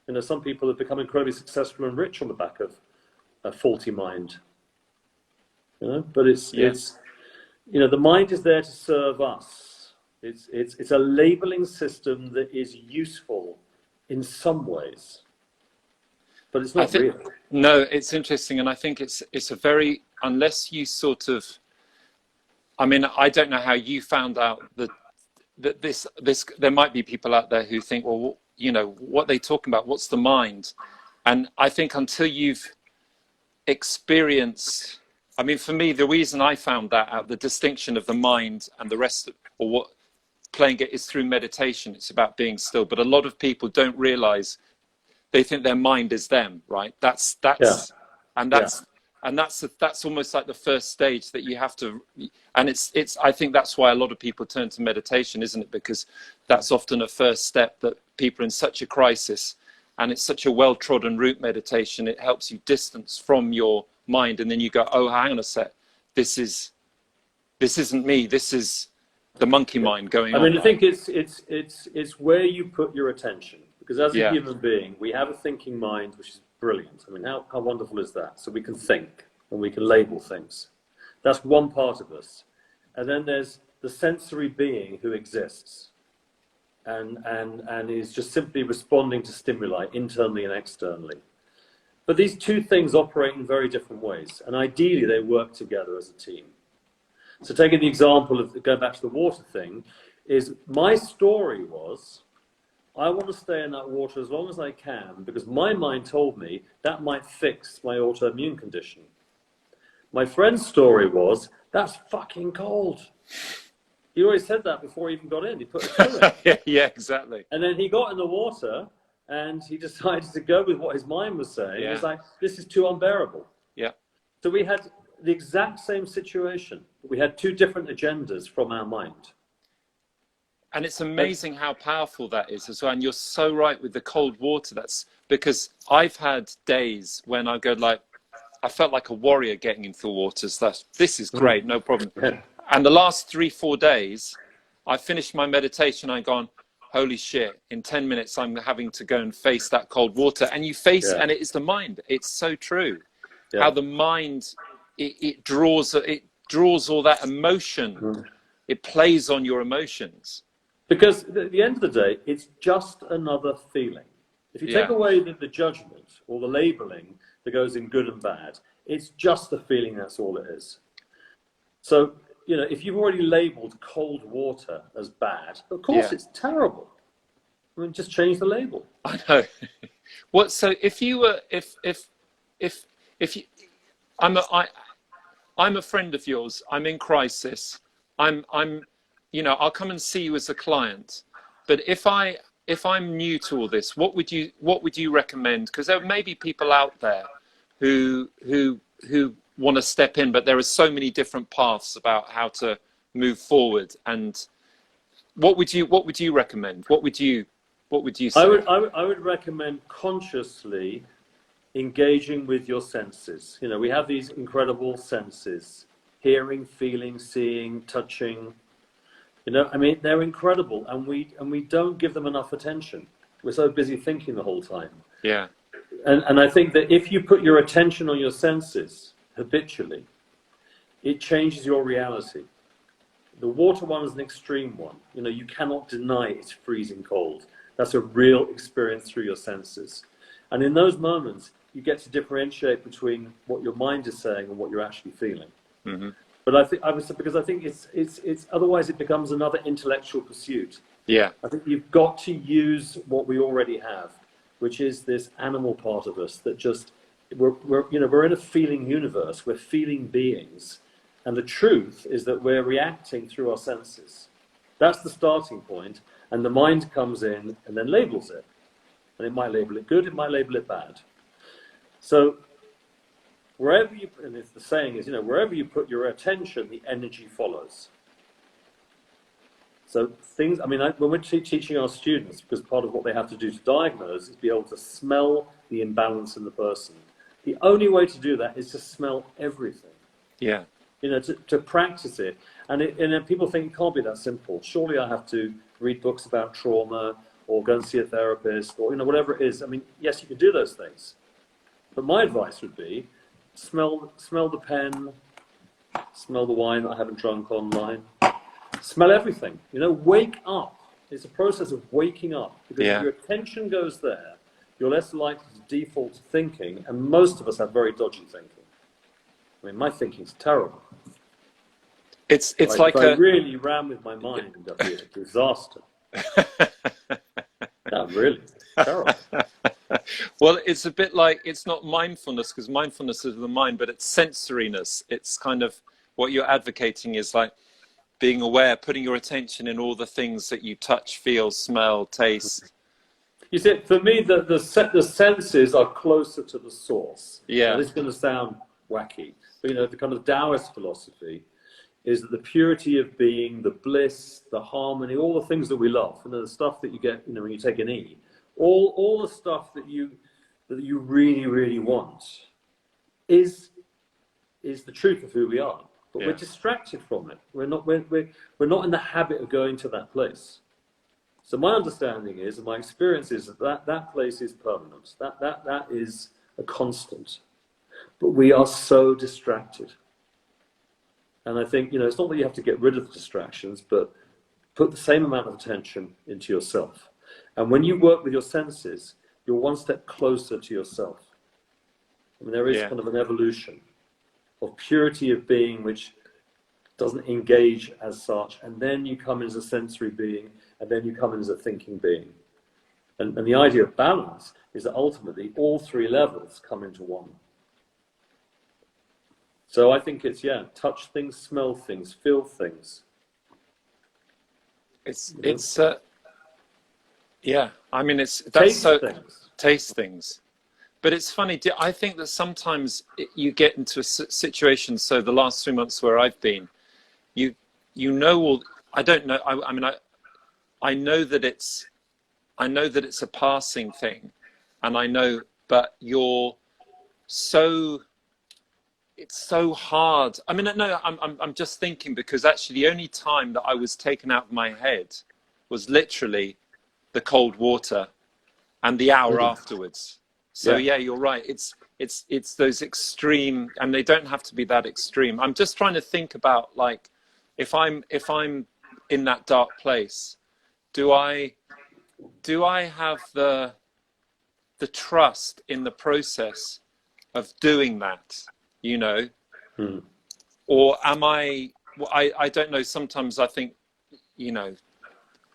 Speaker 2: You know, some people have become incredibly successful and rich on the back of a faulty mind. You know, but it's you know, the mind is there to serve us. It's a labeling system that is useful in some ways, but it's not real.
Speaker 1: No, it's interesting, and I think it's a very, unless you sort of, I mean, I don't know how you found out that this there might be people out there who think, well, you know, what they talking about, what's the mind? And I think until you've experienced, I mean, for me, the reason I found that out, the distinction of the mind and the rest of, or what playing it, is through meditation. It's about being still. But a lot of people don't realize, they think their mind is them, right? That's almost like the first stage that you have to, and it's I think that's why a lot of people turn to meditation, isn't it? Because that's often a first step that people are in such a crisis, and it's such a well-trodden route, meditation. It helps you distance from your mind, and then you go, oh, hang on a sec, this isn't me, this is the monkey mind going on.
Speaker 2: I mean, I think it's where you put your attention, because as a human being, we have a thinking mind, which is brilliant. I mean, how wonderful is that? So we can think and we can label things. That's one part of us. And then there's the sensory being who exists and is just simply responding to stimuli internally and externally. But these two things operate in very different ways, and ideally they work together as a team. So taking the example of going back to the water thing, is my story was, I want to stay in that water as long as I can because my mind told me that might fix my autoimmune condition. My friend's story was, that's fucking cold. He always said that before he even got in. He put it through it.
Speaker 1: Yeah, exactly.
Speaker 2: And then he got in the water and he decided to go with what his mind was saying.
Speaker 1: Yeah.
Speaker 2: He was like, this is too unbearable.
Speaker 1: Yeah.
Speaker 2: So we had the exact same situation. We had two different agendas from our mind.
Speaker 1: And it's amazing how powerful that is as well. And you're so right with the cold water. That's because I've had days when I go like, I felt like a warrior getting into the waters. This is great, no problem.
Speaker 2: Yeah.
Speaker 1: And the last 3-4 days, I finished my meditation. I've gone, holy shit, in 10 minutes, I'm having to go and face that cold water. And you face it, and it is the mind. It's so true. How the mind, it draws all that emotion. It plays on your emotions.
Speaker 2: Because at the end of the day, it's just another feeling. If you take away the judgment or the labeling that goes in good and bad, it's just a feeling, that's all it is. So, you know, if you've already labeled cold water as bad, of course it's terrible. I mean, just change the label.
Speaker 1: I know. What? So if you were, if you, I'm a friend of yours. I'm in crisis. You know, I'll come and see you as a client. But if I'm new to all this, what would you recommend? Because there may be people out there who want to step in, but there are so many different paths about how to move forward. And what would you recommend? What would you say?
Speaker 2: I would recommend consciously engaging with your senses. You know, we have these incredible senses: hearing, feeling, seeing, touching. You know, I mean, they're incredible, and we don't give them enough attention. We're so busy thinking the whole time.
Speaker 1: Yeah.
Speaker 2: And I think that if you put your attention on your senses habitually, it changes your reality. The water one is an extreme one. You know, you cannot deny it's freezing cold. That's a real experience through your senses. And in those moments, you get to differentiate between what your mind is saying and what you're actually feeling. Mm-hmm. But I think it's otherwise it becomes another intellectual pursuit.
Speaker 1: Yeah.
Speaker 2: I think you've got to use what we already have, which is this animal part of us that just we're in a feeling universe. We're feeling beings, and the truth is that we're reacting through our senses. That's the starting point, and the mind comes in and then labels it, and it might label it good, it might label it bad. So wherever you, and it's the saying is, you know, wherever you put your attention, the energy follows. So things, I mean, when we're teaching our students, because part of what they have to do to diagnose is be able to smell the imbalance in the person. The only way to do that is to smell everything.
Speaker 1: Yeah.
Speaker 2: You know, to practice it. And then people think it can't be that simple. Surely I have to read books about trauma or go and see a therapist or, you know, whatever it is. I mean, yes, you can do those things. But my advice would be smell the pen, smell the wine that I haven't drunk online. Smell everything. You know, wake up. It's a process of waking up. Because if your attention goes there, you're less likely to default to thinking, and most of us have very dodgy thinking. I mean, my thinking's terrible.
Speaker 1: It's
Speaker 2: like if I really ran with my mind, it'd be a disaster. No, really, terrible.
Speaker 1: Well, it's a bit like, it's not mindfulness, because mindfulness is the mind, but it's sensoriness. It's kind of what you're advocating is like being aware, putting your attention in all the things that you touch, feel, smell, taste.
Speaker 2: You see, for me, the senses are closer to the source.
Speaker 1: Yeah.
Speaker 2: Now, this is going to sound wacky, but you know, the kind of Taoist philosophy is that the purity of being, the bliss, the harmony, all the things that we love, and the stuff that you get, you know, when you take an E, all the stuff that you really, really want is the truth of who we are. But we're distracted from it. We're not in the habit of going to that place. So my understanding is, and my experience is that place is permanent. That is a constant. But we are so distracted. And I think, you know, it's not that you have to get rid of the distractions, but put the same amount of attention into yourself. And when you work with your senses, you're one step closer to yourself. I mean, there is kind of an evolution of purity of being, which doesn't engage as such, and then you come in as a sensory being, and then you come in as a thinking being. And the idea of balance is that ultimately all three levels come into one. So I think it's, touch things, smell things, feel things.
Speaker 1: I mean, taste things. But it's funny, I think that sometimes you get into a situation, so the last 3 months where I've been, I don't know, I know that it's a passing thing, and I know, but it's so hard. I mean, no, I'm just thinking, because actually the only time that I was taken out of my head was literally the cold water and the hour afterwards. So yeah, you're right. It's those extreme, and they don't have to be that extreme. I'm just trying to think about, like, if I'm in that dark place, do I have the trust in the process of doing that, or am I don't know. Sometimes I think,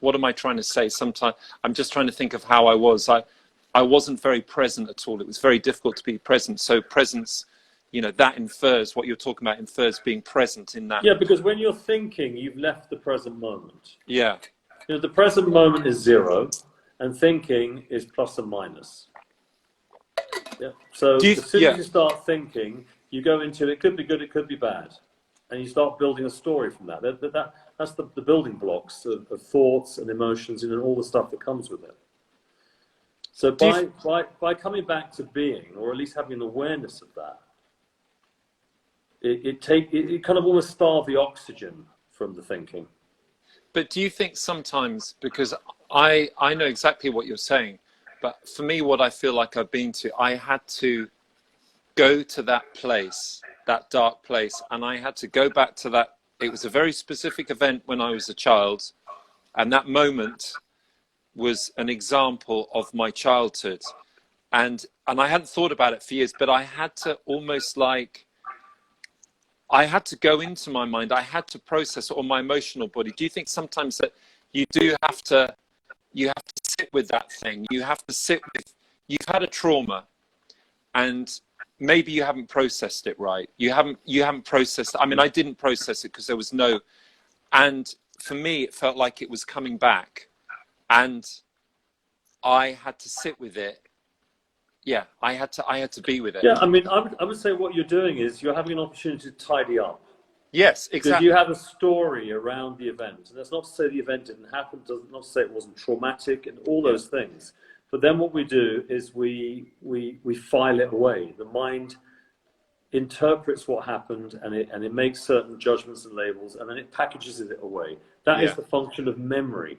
Speaker 1: what am I trying to say? Sometimes I'm just trying to think of how I was. I wasn't very present at all. It was very difficult to be present. So presence, that infers, what you're talking about infers being present in that.
Speaker 2: Yeah, because when you're thinking, you've left the present moment.
Speaker 1: Yeah.
Speaker 2: The present moment is 0, and thinking is plus and minus. Yeah. So as soon as you start thinking, you go into, it could be good, it could be bad. And you start building a story from that. That's the building blocks of thoughts and emotions and all the stuff that comes with it. So by coming back to being, or at least having an awareness of that, it kind of almost starve the oxygen from the thinking.
Speaker 1: But do you think sometimes, because I know exactly what you're saying, but for me, what I feel like I've been to, I had to go to that place, that dark place, and I had to go back to that. It was a very specific event when I was a child, and that moment was an example of my childhood, and I hadn't thought about it for years, but I had to almost I had to go into my mind, I had to process it on my emotional body. Do you think sometimes that you have to sit with that thing? You have to sit with, you've had a trauma, and maybe you haven't processed it right. You haven't processed it. I mean, I didn't process it because there was no, and for me, it felt like it was coming back, and I had to sit with it. Yeah, I had to be with it.
Speaker 2: Yeah, I mean, I would say what you're doing is you're having an opportunity to tidy up.
Speaker 1: Yes, exactly.
Speaker 2: Because you have a story around the event. And that's not to say the event didn't happen, not to say it wasn't traumatic and all those things. But then what we do is we file it away. The mind interprets what happened, and it makes certain judgments and labels, and then it packages it away. That is the function of memory.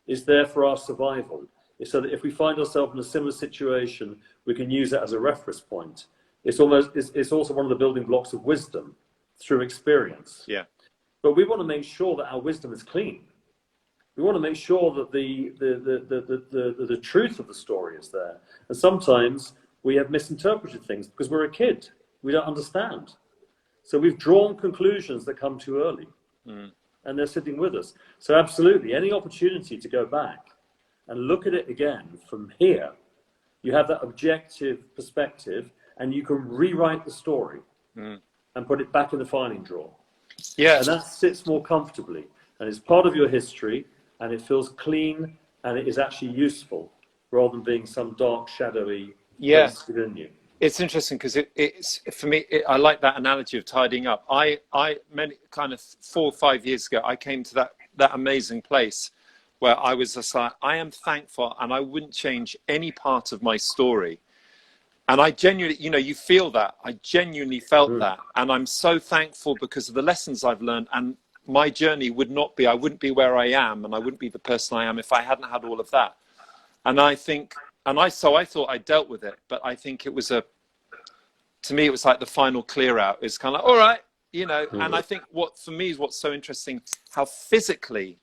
Speaker 2: It's there for our survival. It's so that if we find ourselves in a similar situation, we can use it as a reference point. It's also one of the building blocks of wisdom through experience.
Speaker 1: Yeah.
Speaker 2: But we want to make sure that our wisdom is clean. We want to make sure that the truth of the story is there. And sometimes we have misinterpreted things because we're a kid. We don't understand. So we've drawn conclusions that come too early. And they're sitting with us. So absolutely, any opportunity to go back and look at it again from here, you have that objective perspective, and you can rewrite the story and put it back in the filing drawer.
Speaker 1: Yeah.
Speaker 2: And that sits more comfortably, and it's part of your history, and it feels clean, and it is actually useful, rather than being some dark, shadowy place within you.
Speaker 1: It's interesting because it's for me. I like that analogy of tidying up. I kind of 4 or 5 years ago, I came to that amazing place where I was just like, I am thankful, and I wouldn't change any part of my story. And I genuinely, you feel that. I genuinely felt that, and I'm so thankful because of the lessons I've learned. And my journey I wouldn't be where I am, and I wouldn't be the person I am if I hadn't had all of that. And I think. I thought I dealt with it, but I think it was to me, it was like the final clear out. It's kind of like, all right, and I think for me is what's so interesting, how physically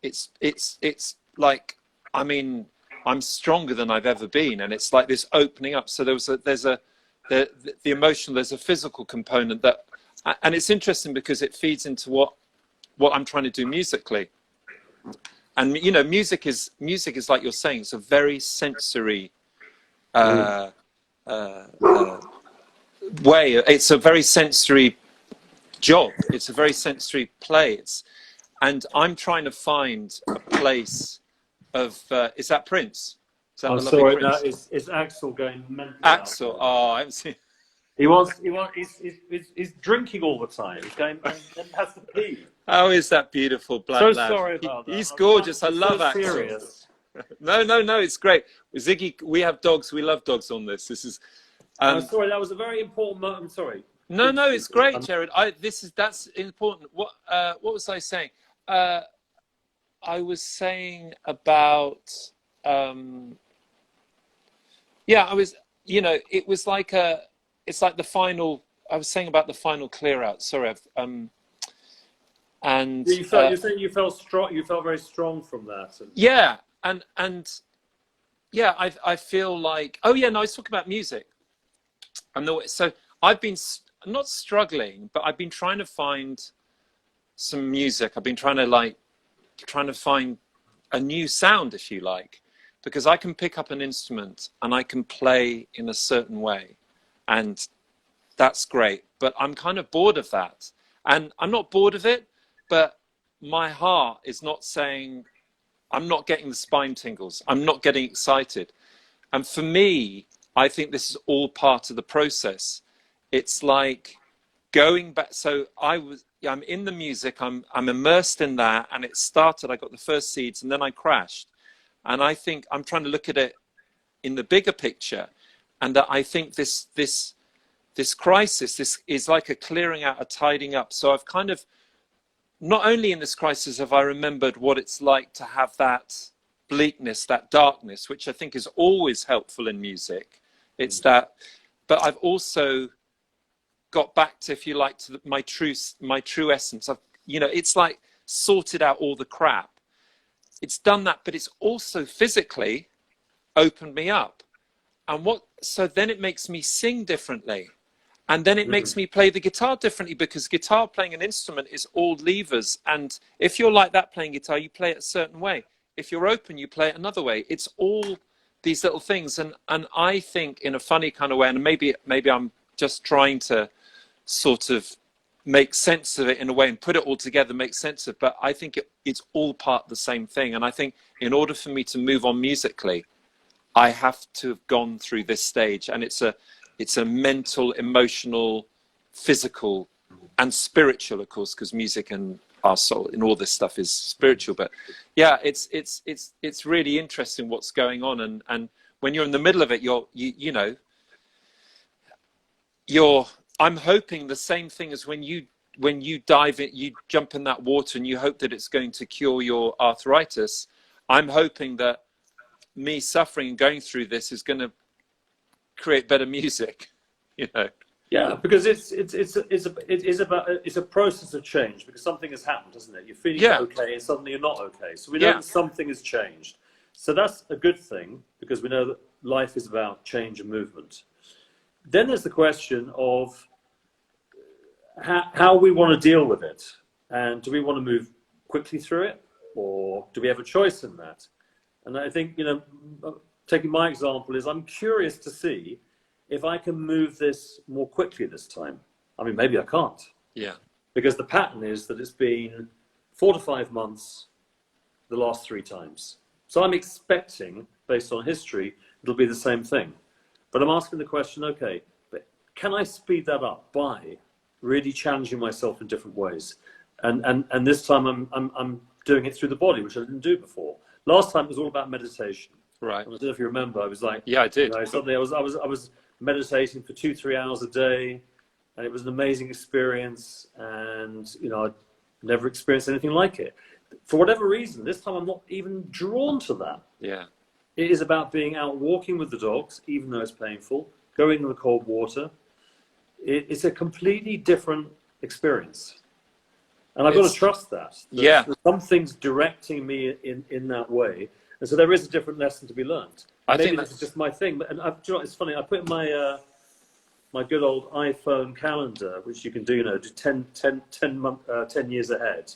Speaker 1: it's like, I mean, I'm stronger than I've ever been. And it's like this opening up. So there's the emotional, there's a physical component that, and it's interesting because it feeds into what I'm trying to do musically. And you know, music is like you're saying, it's a very sensory way. It's a very sensory job. It's a very sensory play. And I'm trying to find a place of. Is that Prince? Is that
Speaker 2: I'm
Speaker 1: the lovely
Speaker 2: sorry,
Speaker 1: Prince?
Speaker 2: no, it's Axel going mental.
Speaker 1: Axel. Oh, I haven't seen.
Speaker 2: He's drinking all the time. He's going and has to pee.
Speaker 1: How is that beautiful black
Speaker 2: So
Speaker 1: lad?
Speaker 2: sorry about that.
Speaker 1: He's gorgeous. I
Speaker 2: It's
Speaker 1: love
Speaker 2: so
Speaker 1: Axel.
Speaker 2: serious.
Speaker 1: No, it's great. Ziggy, we have dogs. We love dogs on this. This is.
Speaker 2: I'm sorry, that was a very important moment. I'm sorry.
Speaker 1: No, it's great, Gerad. That's important. What was I saying? I was saying about. Yeah, I was. You know, it was like it's like the final. I was saying about the final clear out. Sorry, and
Speaker 2: You felt, you're saying you felt strong. You felt very strong from that.
Speaker 1: Yeah, and yeah, I feel like. Oh yeah, no, I was talking about music. So I've been not struggling, but I've been trying to find some music. I've been trying to find a new sound, if you like, because I can pick up an instrument and I can play in a certain way, and that's great. But I'm kind of bored of that, and I'm not bored of it, but my heart is not saying. I'm not getting the spine tingles. I'm not getting excited, and for me, I think this is all part of the process. It's like going back. So I'm in the music. I'm immersed in that, and it started. I got the first seeds, and then I crashed. And I think I'm trying to look at it in the bigger picture, and that I think this crisis, this is like a clearing out, a tidying up. So I've kind of, not only in this crisis have I remembered what it's like to have that bleakness, that darkness, which I think is always helpful in music. It's that, but I've also got back to, if you like, to my true essence. It's like sorted out all the crap. It's done that, but it's also physically opened me up. And so then it makes me sing differently. And then it makes me play the guitar differently, because guitar, playing an instrument, is all levers. And if you're like that playing guitar, you play it a certain way. If you're open, you play it another way. It's all these little things. And I think, in a funny kind of way, and maybe I'm just trying to sort of make sense of it in a way and put it all together, make sense of it. But I think it's all part of the same thing. And I think in order for me to move on musically, I have to have gone through this stage. And it's a mental, emotional, physical, and spiritual, of course, because music and our soul and all this stuff is spiritual. But yeah, it's really interesting what's going on. And when you're in the middle of it, I'm hoping the same thing as when you dive in, you jump in that water and you hope that it's going to cure your arthritis. I'm hoping that me suffering and going through this is going to create better music,
Speaker 2: Yeah, because it's a process of change, because something has happened, doesn't it? You're feeling okay and suddenly you're not okay. So we know that something has changed. So that's a good thing, because we know that life is about change and movement. Then there's the question of how we want to deal with it. And do we want to move quickly through it, or do we have a choice in that? And I think, taking my example, is I'm curious to see if I can move this more quickly this time. I mean, maybe I can't.
Speaker 1: Yeah.
Speaker 2: Because the pattern is that it's been 4 to 5 months the last 3 times. So I'm expecting, based on history, it'll be the same thing. But I'm asking the question, okay, but can I speed that up by really challenging myself in different ways? And this time I'm doing it through the body, which I didn't do before. Last time it was all about meditation.
Speaker 1: Right.
Speaker 2: I don't know if you remember. I was like,
Speaker 1: yeah, I did.
Speaker 2: Suddenly I was meditating for 2-3 hours a day, and it was an amazing experience. And I'd never experienced anything like it. For whatever reason, this time I'm not even drawn to that.
Speaker 1: Yeah.
Speaker 2: It is about being out walking with the dogs, even though it's painful, going in the cold water. It's a completely different experience. And I've got to trust that. There's something's directing me in that way. And so there is a different lesson to be learned. Maybe this is just my thing. But it's funny, I put in my my good old iPhone calendar, which you can do, do 10 years ahead.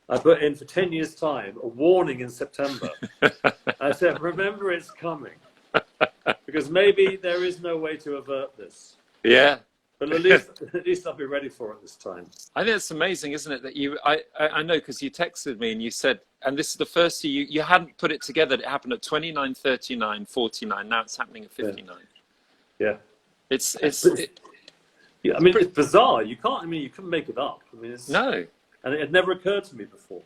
Speaker 2: I put in for 10 years' time a warning in September. I said, remember it's coming. Because maybe there is no way to avert this.
Speaker 1: Yeah.
Speaker 2: But at least I'll be ready for it this time.
Speaker 1: I think it's amazing, isn't it, that I know, because you texted me and you said, and this is the first year you hadn't put it together. It happened at 29, 39, 49. Now it's happening at 59.
Speaker 2: Yeah.
Speaker 1: Yeah,
Speaker 2: I mean, it's bizarre. You couldn't make it up. I mean,
Speaker 1: no.
Speaker 2: And it had never occurred to me before.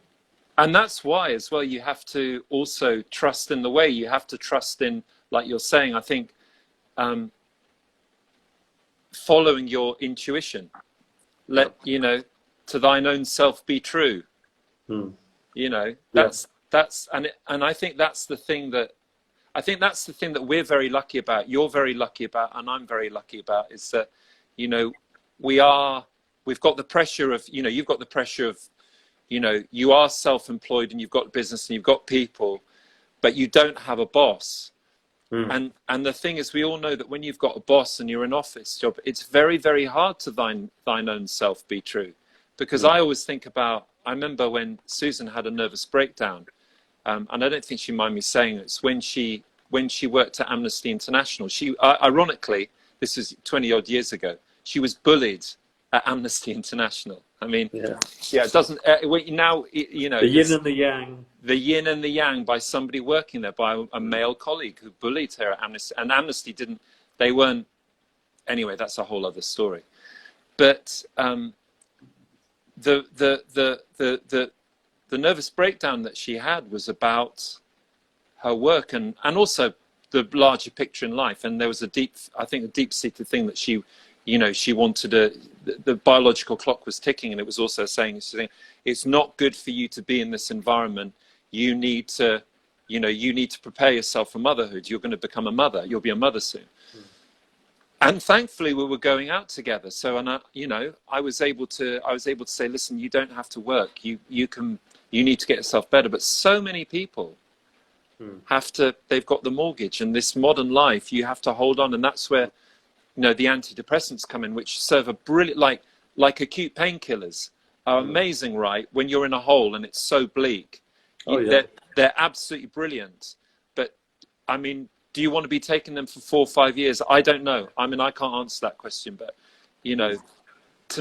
Speaker 1: And that's why, as well, you have to also trust in the way. You have to trust in, like you're saying, I think, following your intuition. Let, to thine own self be true. That's and I think that's the thing that we're very lucky about, you're very lucky about, and I'm very lucky about, is that, we've got the pressure of, you've got the pressure of, you are self-employed and you've got business and you've got people, but you don't have a boss. And the thing is, we all know that when you've got a boss and you're in an office job, it's very, very hard to thine own self be true. Because I always think about, I remember when Susan had a nervous breakdown, and I don't think she'd mind me saying it's when she worked at Amnesty International. She, ironically, this is 20 odd years ago, she was bullied at Amnesty International. I mean, it doesn't, now, the
Speaker 2: yin and the yang.
Speaker 1: The yin and the yang by somebody working there, by a male colleague who bullied her at Amnesty. And Amnesty anyway, that's a whole other story. But the nervous breakdown that she had was about her work and also the larger picture in life. And there was a deep-seated thing that she wanted the biological clock was ticking, and it was also saying, it's not good for you to be in this environment. You need to prepare yourself for motherhood. You're going to become a mother. You'll be a mother soon. And thankfully, we were going out together. So, and I was able to say, listen, you don't have to work. You need to get yourself better. But so many people they've got the mortgage, and this modern life, you have to hold on. And that's where, the antidepressants come in, which serve a brilliant, like acute painkillers are amazing, right? When you're in a hole and it's so bleak, they're absolutely brilliant. But I mean, do you want to be taking them for 4 or 5 years? I don't know. I mean, I can't answer that question, but to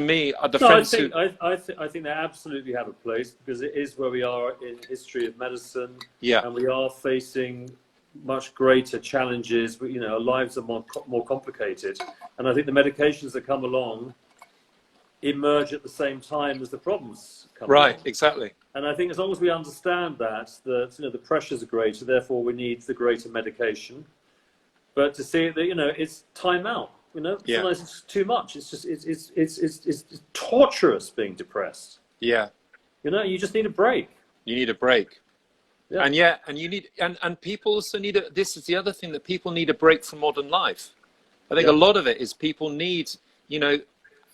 Speaker 1: me, I
Speaker 2: think they absolutely have a place, because it is where we are in history of medicine.
Speaker 1: Yeah.
Speaker 2: And we are facing much greater challenges. Our lives are more complicated, and I think the medications that come along emerge at the same time as the problems come along.
Speaker 1: Exactly.
Speaker 2: And I think as long as we understand that the pressures are greater, therefore we need the greater medication. But to see that it's time out. Sometimes it's too much. It's just it's torturous being depressed.
Speaker 1: Yeah.
Speaker 2: You just need a break.
Speaker 1: You need a break.
Speaker 2: Yeah.
Speaker 1: And you need, and people also need this is the other thing, that people need a break from modern life. I think a lot of it is people need,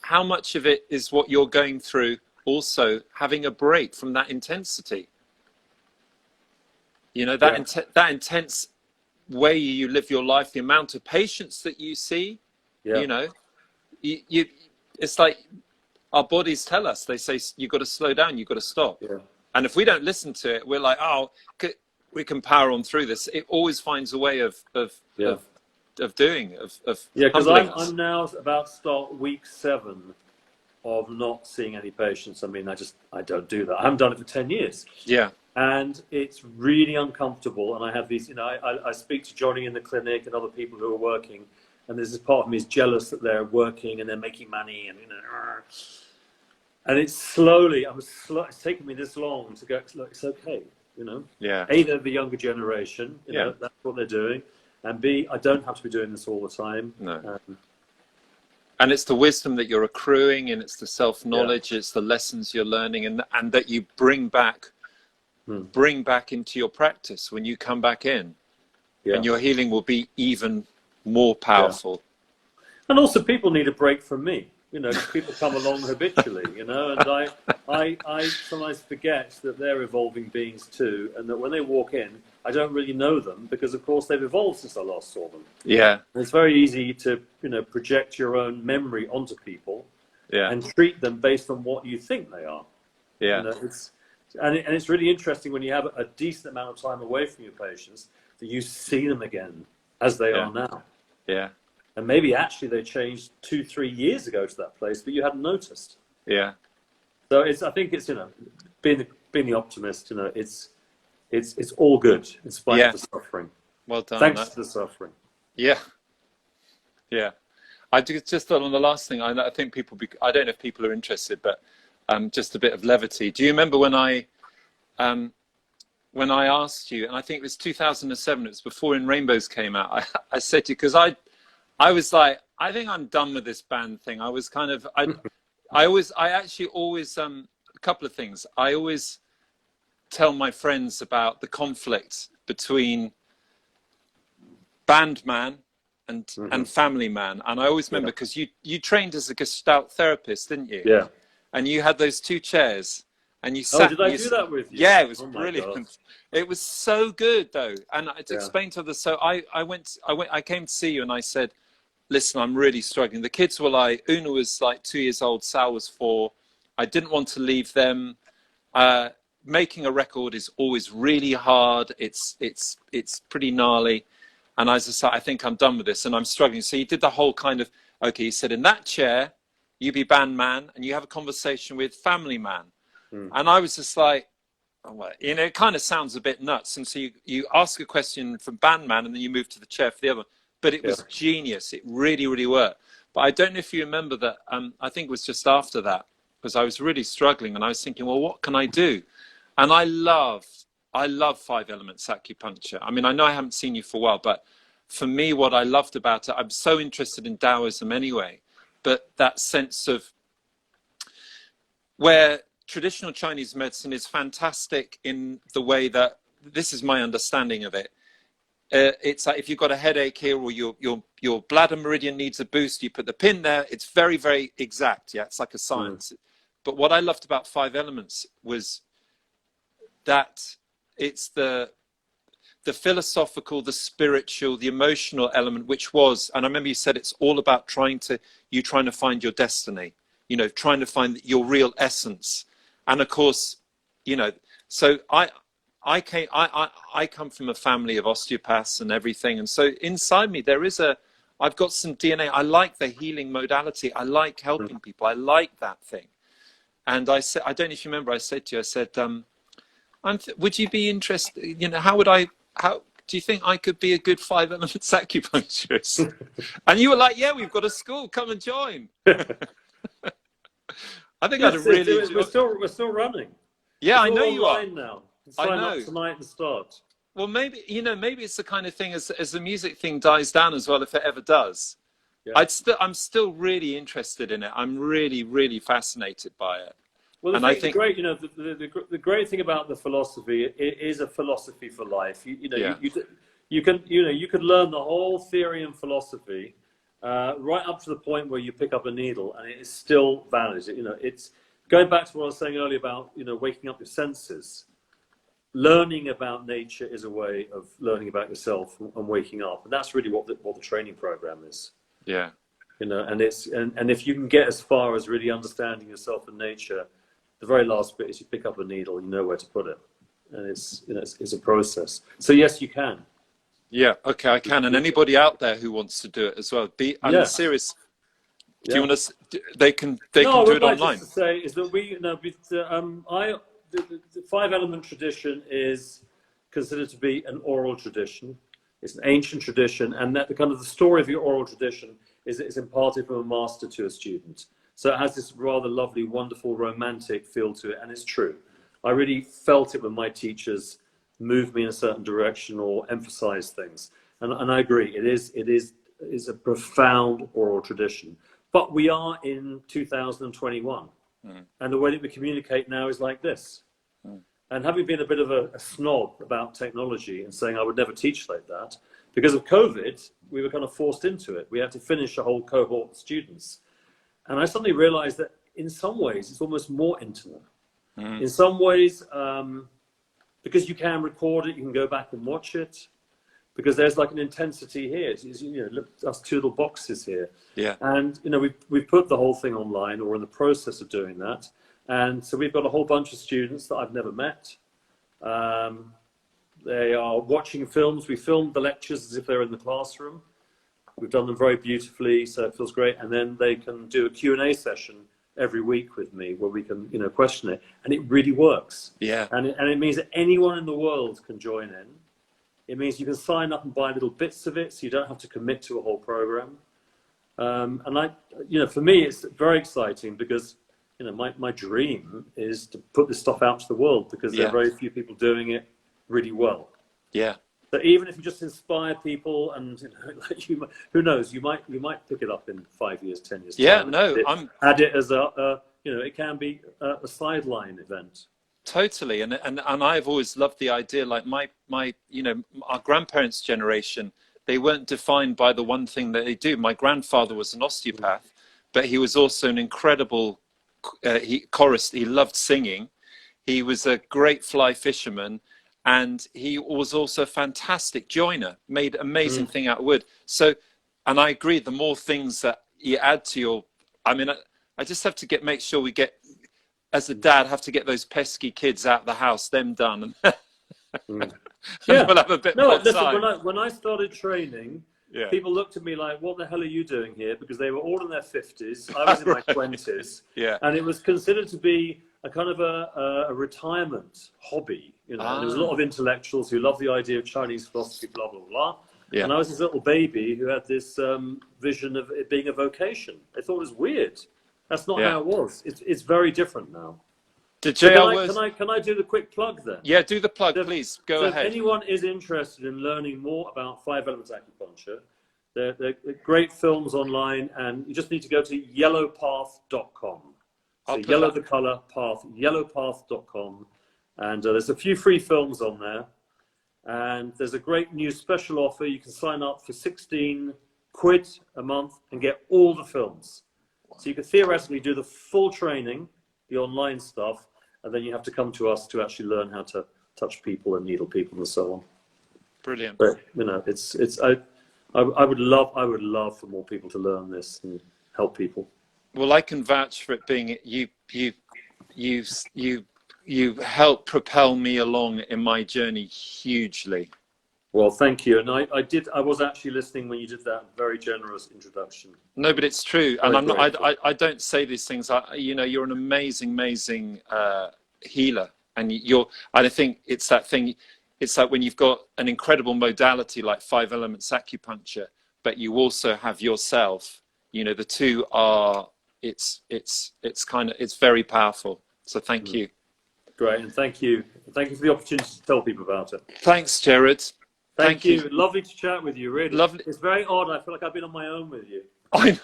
Speaker 1: how much of it is what you're going through, also having a break from that intensity. That intense way you live your life, the amount of patience that you see, it's like our bodies tell us, they say, you've got to slow down, you've got to stop. Yeah. And if we don't listen to it, we're like, we can power on through this. It always finds a way of doing.
Speaker 2: Because I'm now about to start week 7 of not seeing any patients. I mean, I don't do that. I haven't done it for 10 years.
Speaker 1: Yeah.
Speaker 2: And it's really uncomfortable. And I have these, I speak to Johnny in the clinic and other people who are working. And there's this part of me is jealous that they're working and they're making money and, and it's slowly, it's taken me this long to go, it's okay,
Speaker 1: Yeah.
Speaker 2: A, they're the younger generation, that's what they're doing. And B, I don't have to be doing this all the time.
Speaker 1: No. And it's the wisdom that you're accruing, and it's the self-knowledge, it's the lessons you're learning, and that you bring back into your practice when you come back in. Yeah. And your healing will be even more powerful.
Speaker 2: Yeah. And also people need a break from me. People come along habitually, and I sometimes forget that they're evolving beings too, and that when they walk in, I don't really know them because, of course, they've evolved since I last saw them.
Speaker 1: Yeah.
Speaker 2: And it's very easy to, project your own memory onto people and treat them based on what you think they are.
Speaker 1: Yeah.
Speaker 2: It's really interesting when you have a decent amount of time away from your patients that you see them again as they are now. Yeah. And maybe actually they changed 2-3 years ago to that place, but you hadn't noticed.
Speaker 1: Yeah.
Speaker 2: So I think it's, being the optimist, it's all good in spite of the suffering.
Speaker 1: Well done.
Speaker 2: Thanks to the suffering.
Speaker 1: Yeah. Yeah. I just thought on the last thing, I think I don't know if people are interested, but just a bit of levity. Do you remember when I asked you, and I think it was 2007, it was before In Rainbows came out, I said to you, because I was like, I think I'm done with this band thing. I was kind of, I actually always, a couple of things. I always tell my friends about the conflict between band man and family man. And I always remember, because you trained as a Gestalt therapist, didn't you? Yeah. And you had those 2 chairs. And you sat. Oh,
Speaker 2: did I do that with you?
Speaker 1: Yeah, it was brilliant. It was so good, though. And to explain to others, so I came to see you, and I said, "Listen, I'm really struggling." The kids were like, Una was like 2 years old, Sal was 4. I didn't want to leave them. Making a record is always really hard. It's pretty gnarly, and I just like, I think I'm done with this, and I'm struggling. So you did the whole kind of, okay, you said, in that chair, you be band man, and you have a conversation with family man. And I was just like, oh, well, it kind of sounds a bit nuts. And so you ask a question from band man, and then you move to the chair for the other. But it was genius. It really, really worked. But I don't know if you remember that. I think it was just after that, because I was really struggling, and I was thinking, well, what can I do? And I love 5 elements acupuncture. I mean, I know I haven't seen you for a while, but for me, what I loved about it, I'm so interested in Taoism anyway, but that sense of where traditional Chinese medicine is fantastic in the way that, this is my understanding of it. It's like if you've got a headache here, or your bladder meridian needs a boost, you put the pin there. It's very, very exact. Yeah, it's like a science. But what I loved about 5 elements was that it's the philosophical, the spiritual, the emotional element, which was, and I remember you said it's all about trying to find your destiny, trying to find your real essence. And of course, so I come from a family of osteopaths and everything. And so inside me, I've got some DNA. I like the healing modality. I like helping people. I like that thing. And I said, I don't know if you remember, I said to you, I said, would you be interested, how do you think I could be a good 5 elements acupuncturist? And you were like, yeah, we've got a school, come and join. I think I'd really.
Speaker 2: We're still running.
Speaker 1: Yeah, I know you are.
Speaker 2: Now. Sign up tonight and start.
Speaker 1: Well, maybe it's the kind of thing as the music thing dies down as well, if it ever does. Yeah. I'm still really interested in it. I'm really, really fascinated by it.
Speaker 2: Well, I think the great thing about the philosophy, it is a philosophy for life. You could learn the whole theory and philosophy. Right up to the point where you pick up a needle and it is still valid. It's going back to what I was saying earlier about, waking up your senses. Learning about nature is a way of learning about yourself and waking up. And that's really what the training program is. Yeah. And if you can get as far as really understanding yourself and nature, the very last bit is you pick up a needle, you know where to put it. And it's a process. So yes, you can. Yeah, okay, I can. And anybody out there who wants to do it as well, I'm serious. Do you want to? They can do it online. What I'd like to say is that the 5 element tradition is considered to be an oral tradition. It's an ancient tradition, and that the kind of the story of the oral tradition is that it's imparted from a master to a student. So it has this rather lovely, wonderful, romantic feel to it, and it's true. I really felt it when my teachers moved me in a certain direction or emphasized things. And I agree, it is a profound oral tradition. But we are in 2021. And the way that we communicate now is like this. And having been a bit of a snob about technology and saying I would never teach like that, because of COVID, we were kind of forced into it. We had to finish a whole cohort of students. And I suddenly realized that in some ways, it's almost more intimate. In some ways, because you can record it, you can go back and watch it, because there's like an intensity here. It's, you know, look, that's two little boxes here.
Speaker 1: Yeah.
Speaker 2: And, you know, we've put the whole thing online, or in the process of doing that. And so we've got a whole bunch of students that I've never met. They are watching films. We filmed the lectures as if they're in the classroom. We've done them very beautifully, so it feels great. And then they can do a Q&A session every week with me where we can, you know, question it. And it really works.
Speaker 1: Yeah.
Speaker 2: And it means that anyone in the world can join in. It means you can sign up and buy little bits of it, so you don't have to commit to a whole program. And you know, for me, it's very exciting because, you know, my dream is to put this stuff out to the world, because there are very few people doing it really well.
Speaker 1: Yeah.
Speaker 2: So even if you just inspire people, and, you know, like who knows, you might pick it up in 5 years, 10 years.
Speaker 1: Yeah,
Speaker 2: time,
Speaker 1: no,
Speaker 2: add it as a you know, it can be a sideline event.
Speaker 1: Totally. And I've always loved the idea, like my you know, our grandparents' generation, they weren't defined by the one thing that they do. My grandfather was an osteopath, but he was also an incredible chorist. He loved singing. He was a great fly fisherman, and he was also a fantastic joiner, made amazing thing out of wood. So, and I agree, the more things that you add to your, I mean, I just have to make sure we get, as a dad, have to get those pesky kids out of the house, them done. And
Speaker 2: Yeah.
Speaker 1: we'll have a bit more time.
Speaker 2: When I started training, people looked at me like, what the hell are you doing here? Because they were all in their 50s. I was in my 20s.
Speaker 1: Yeah.
Speaker 2: And it was considered to be a kind of a retirement hobby. You know, and there was a lot of intellectuals who loved the idea of Chinese philosophy, blah, blah, blah. Yeah. And I was this little baby who had this vision of it being a vocation. I thought it was weird. That's not how it was. It's very different now.
Speaker 1: So
Speaker 2: can I do the quick plug then?
Speaker 1: Yeah, do the plug, please. Go ahead.
Speaker 2: If anyone is interested in learning more about 5 Elements Acupuncture, they're great films online, and you just need to go to yellowpath.com. So yellow the color, path, yellowpath.com. And there's a few free films on there. And there's a great new special offer. You can sign up for 16 quid a month and get all the films. So you could theoretically do the full training, the online stuff, and then you have to come to us to actually learn how to touch people and needle people and so on.
Speaker 1: Brilliant.
Speaker 2: But, you know, I would love for more people to learn this and help people.
Speaker 1: Well, I can vouch for it being you helped propel me along in my journey hugely.
Speaker 2: Well, thank you. And I was actually listening when you did that very generous introduction.
Speaker 1: No, but it's true. And I don't say these things. You know, you're an amazing healer. And I think it's that thing. It's like when you've got an incredible modality like 5 Elements Acupuncture, but you also have yourself, you know, the two are, it's very powerful. So thank you.
Speaker 2: Great. And thank you. Thank you for the opportunity to tell people about it.
Speaker 1: Thanks, Gerad.
Speaker 2: Thank you. Lovely to chat with you, really.
Speaker 1: Lovely.
Speaker 2: It's very odd. I feel like I've been on my own with you.
Speaker 1: I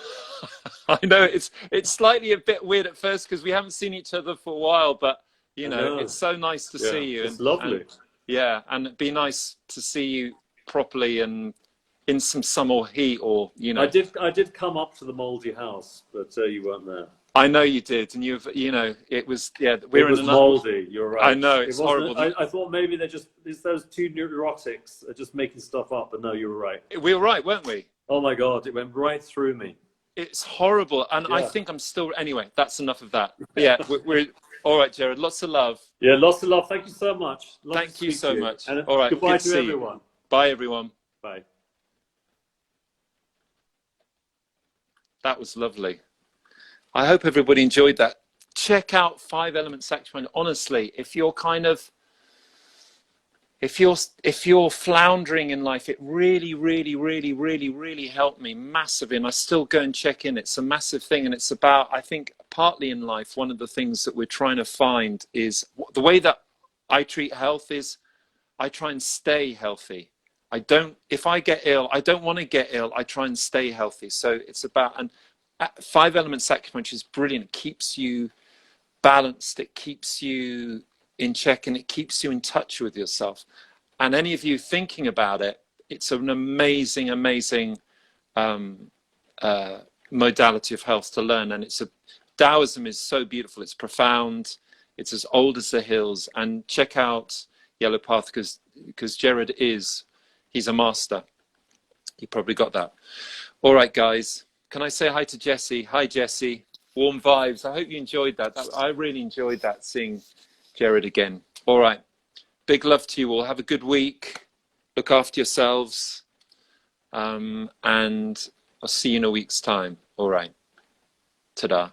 Speaker 1: know it's slightly a bit weird at first because we haven't seen each other for a while, but you know, it's so nice to see you.
Speaker 2: It's lovely.
Speaker 1: And it'd be nice to see you properly and in some summer heat, or you know.
Speaker 2: I did come up to the Mouldy house, but you weren't there.
Speaker 1: I know you did, and you know, it was
Speaker 2: it was mouldy. You're right.
Speaker 1: I know it's horrible.
Speaker 2: I thought maybe those two neurotics are just making stuff up, but no, you were right.
Speaker 1: We were right, weren't we?
Speaker 2: Oh my God, it went right through me.
Speaker 1: It's horrible, and I think I'm still. Anyway, that's enough of that. Yeah, we're all right, Gerad. Lots of love.
Speaker 2: Yeah, lots of love. Thank you so much.
Speaker 1: Thank you so much.
Speaker 2: And
Speaker 1: all right,
Speaker 2: goodbye to everyone.
Speaker 1: Bye, everyone.
Speaker 2: Bye.
Speaker 1: That was lovely. I hope everybody enjoyed that. Check out 5 Elements Acupuncture. Honestly, if you're floundering in life, it really helped me massively. And I still go and check in. It's a massive thing. And it's about, I think, partly in life, one of the things that we're trying to find is the way that I treat health is I try and stay healthy. If I get ill, I don't want to get ill. I try and stay healthy. So it's about, and 5 Elements Acupuncture is brilliant. It keeps you balanced. It keeps you in check, and it keeps you in touch with yourself. And any of you thinking about it, it's an amazing modality of health to learn. And Taoism is so beautiful. It's profound. It's as old as the hills. And check out yellow path because Gerad he's a master. You probably got that. All right, guys. Can I say hi to Jessie? Hi, Jessie. Warm vibes. I hope you enjoyed that. I really enjoyed that, seeing Gerad again. All right. Big love to you all. Have a good week. Look after yourselves. And I'll see you in a week's time. All right. Ta-da.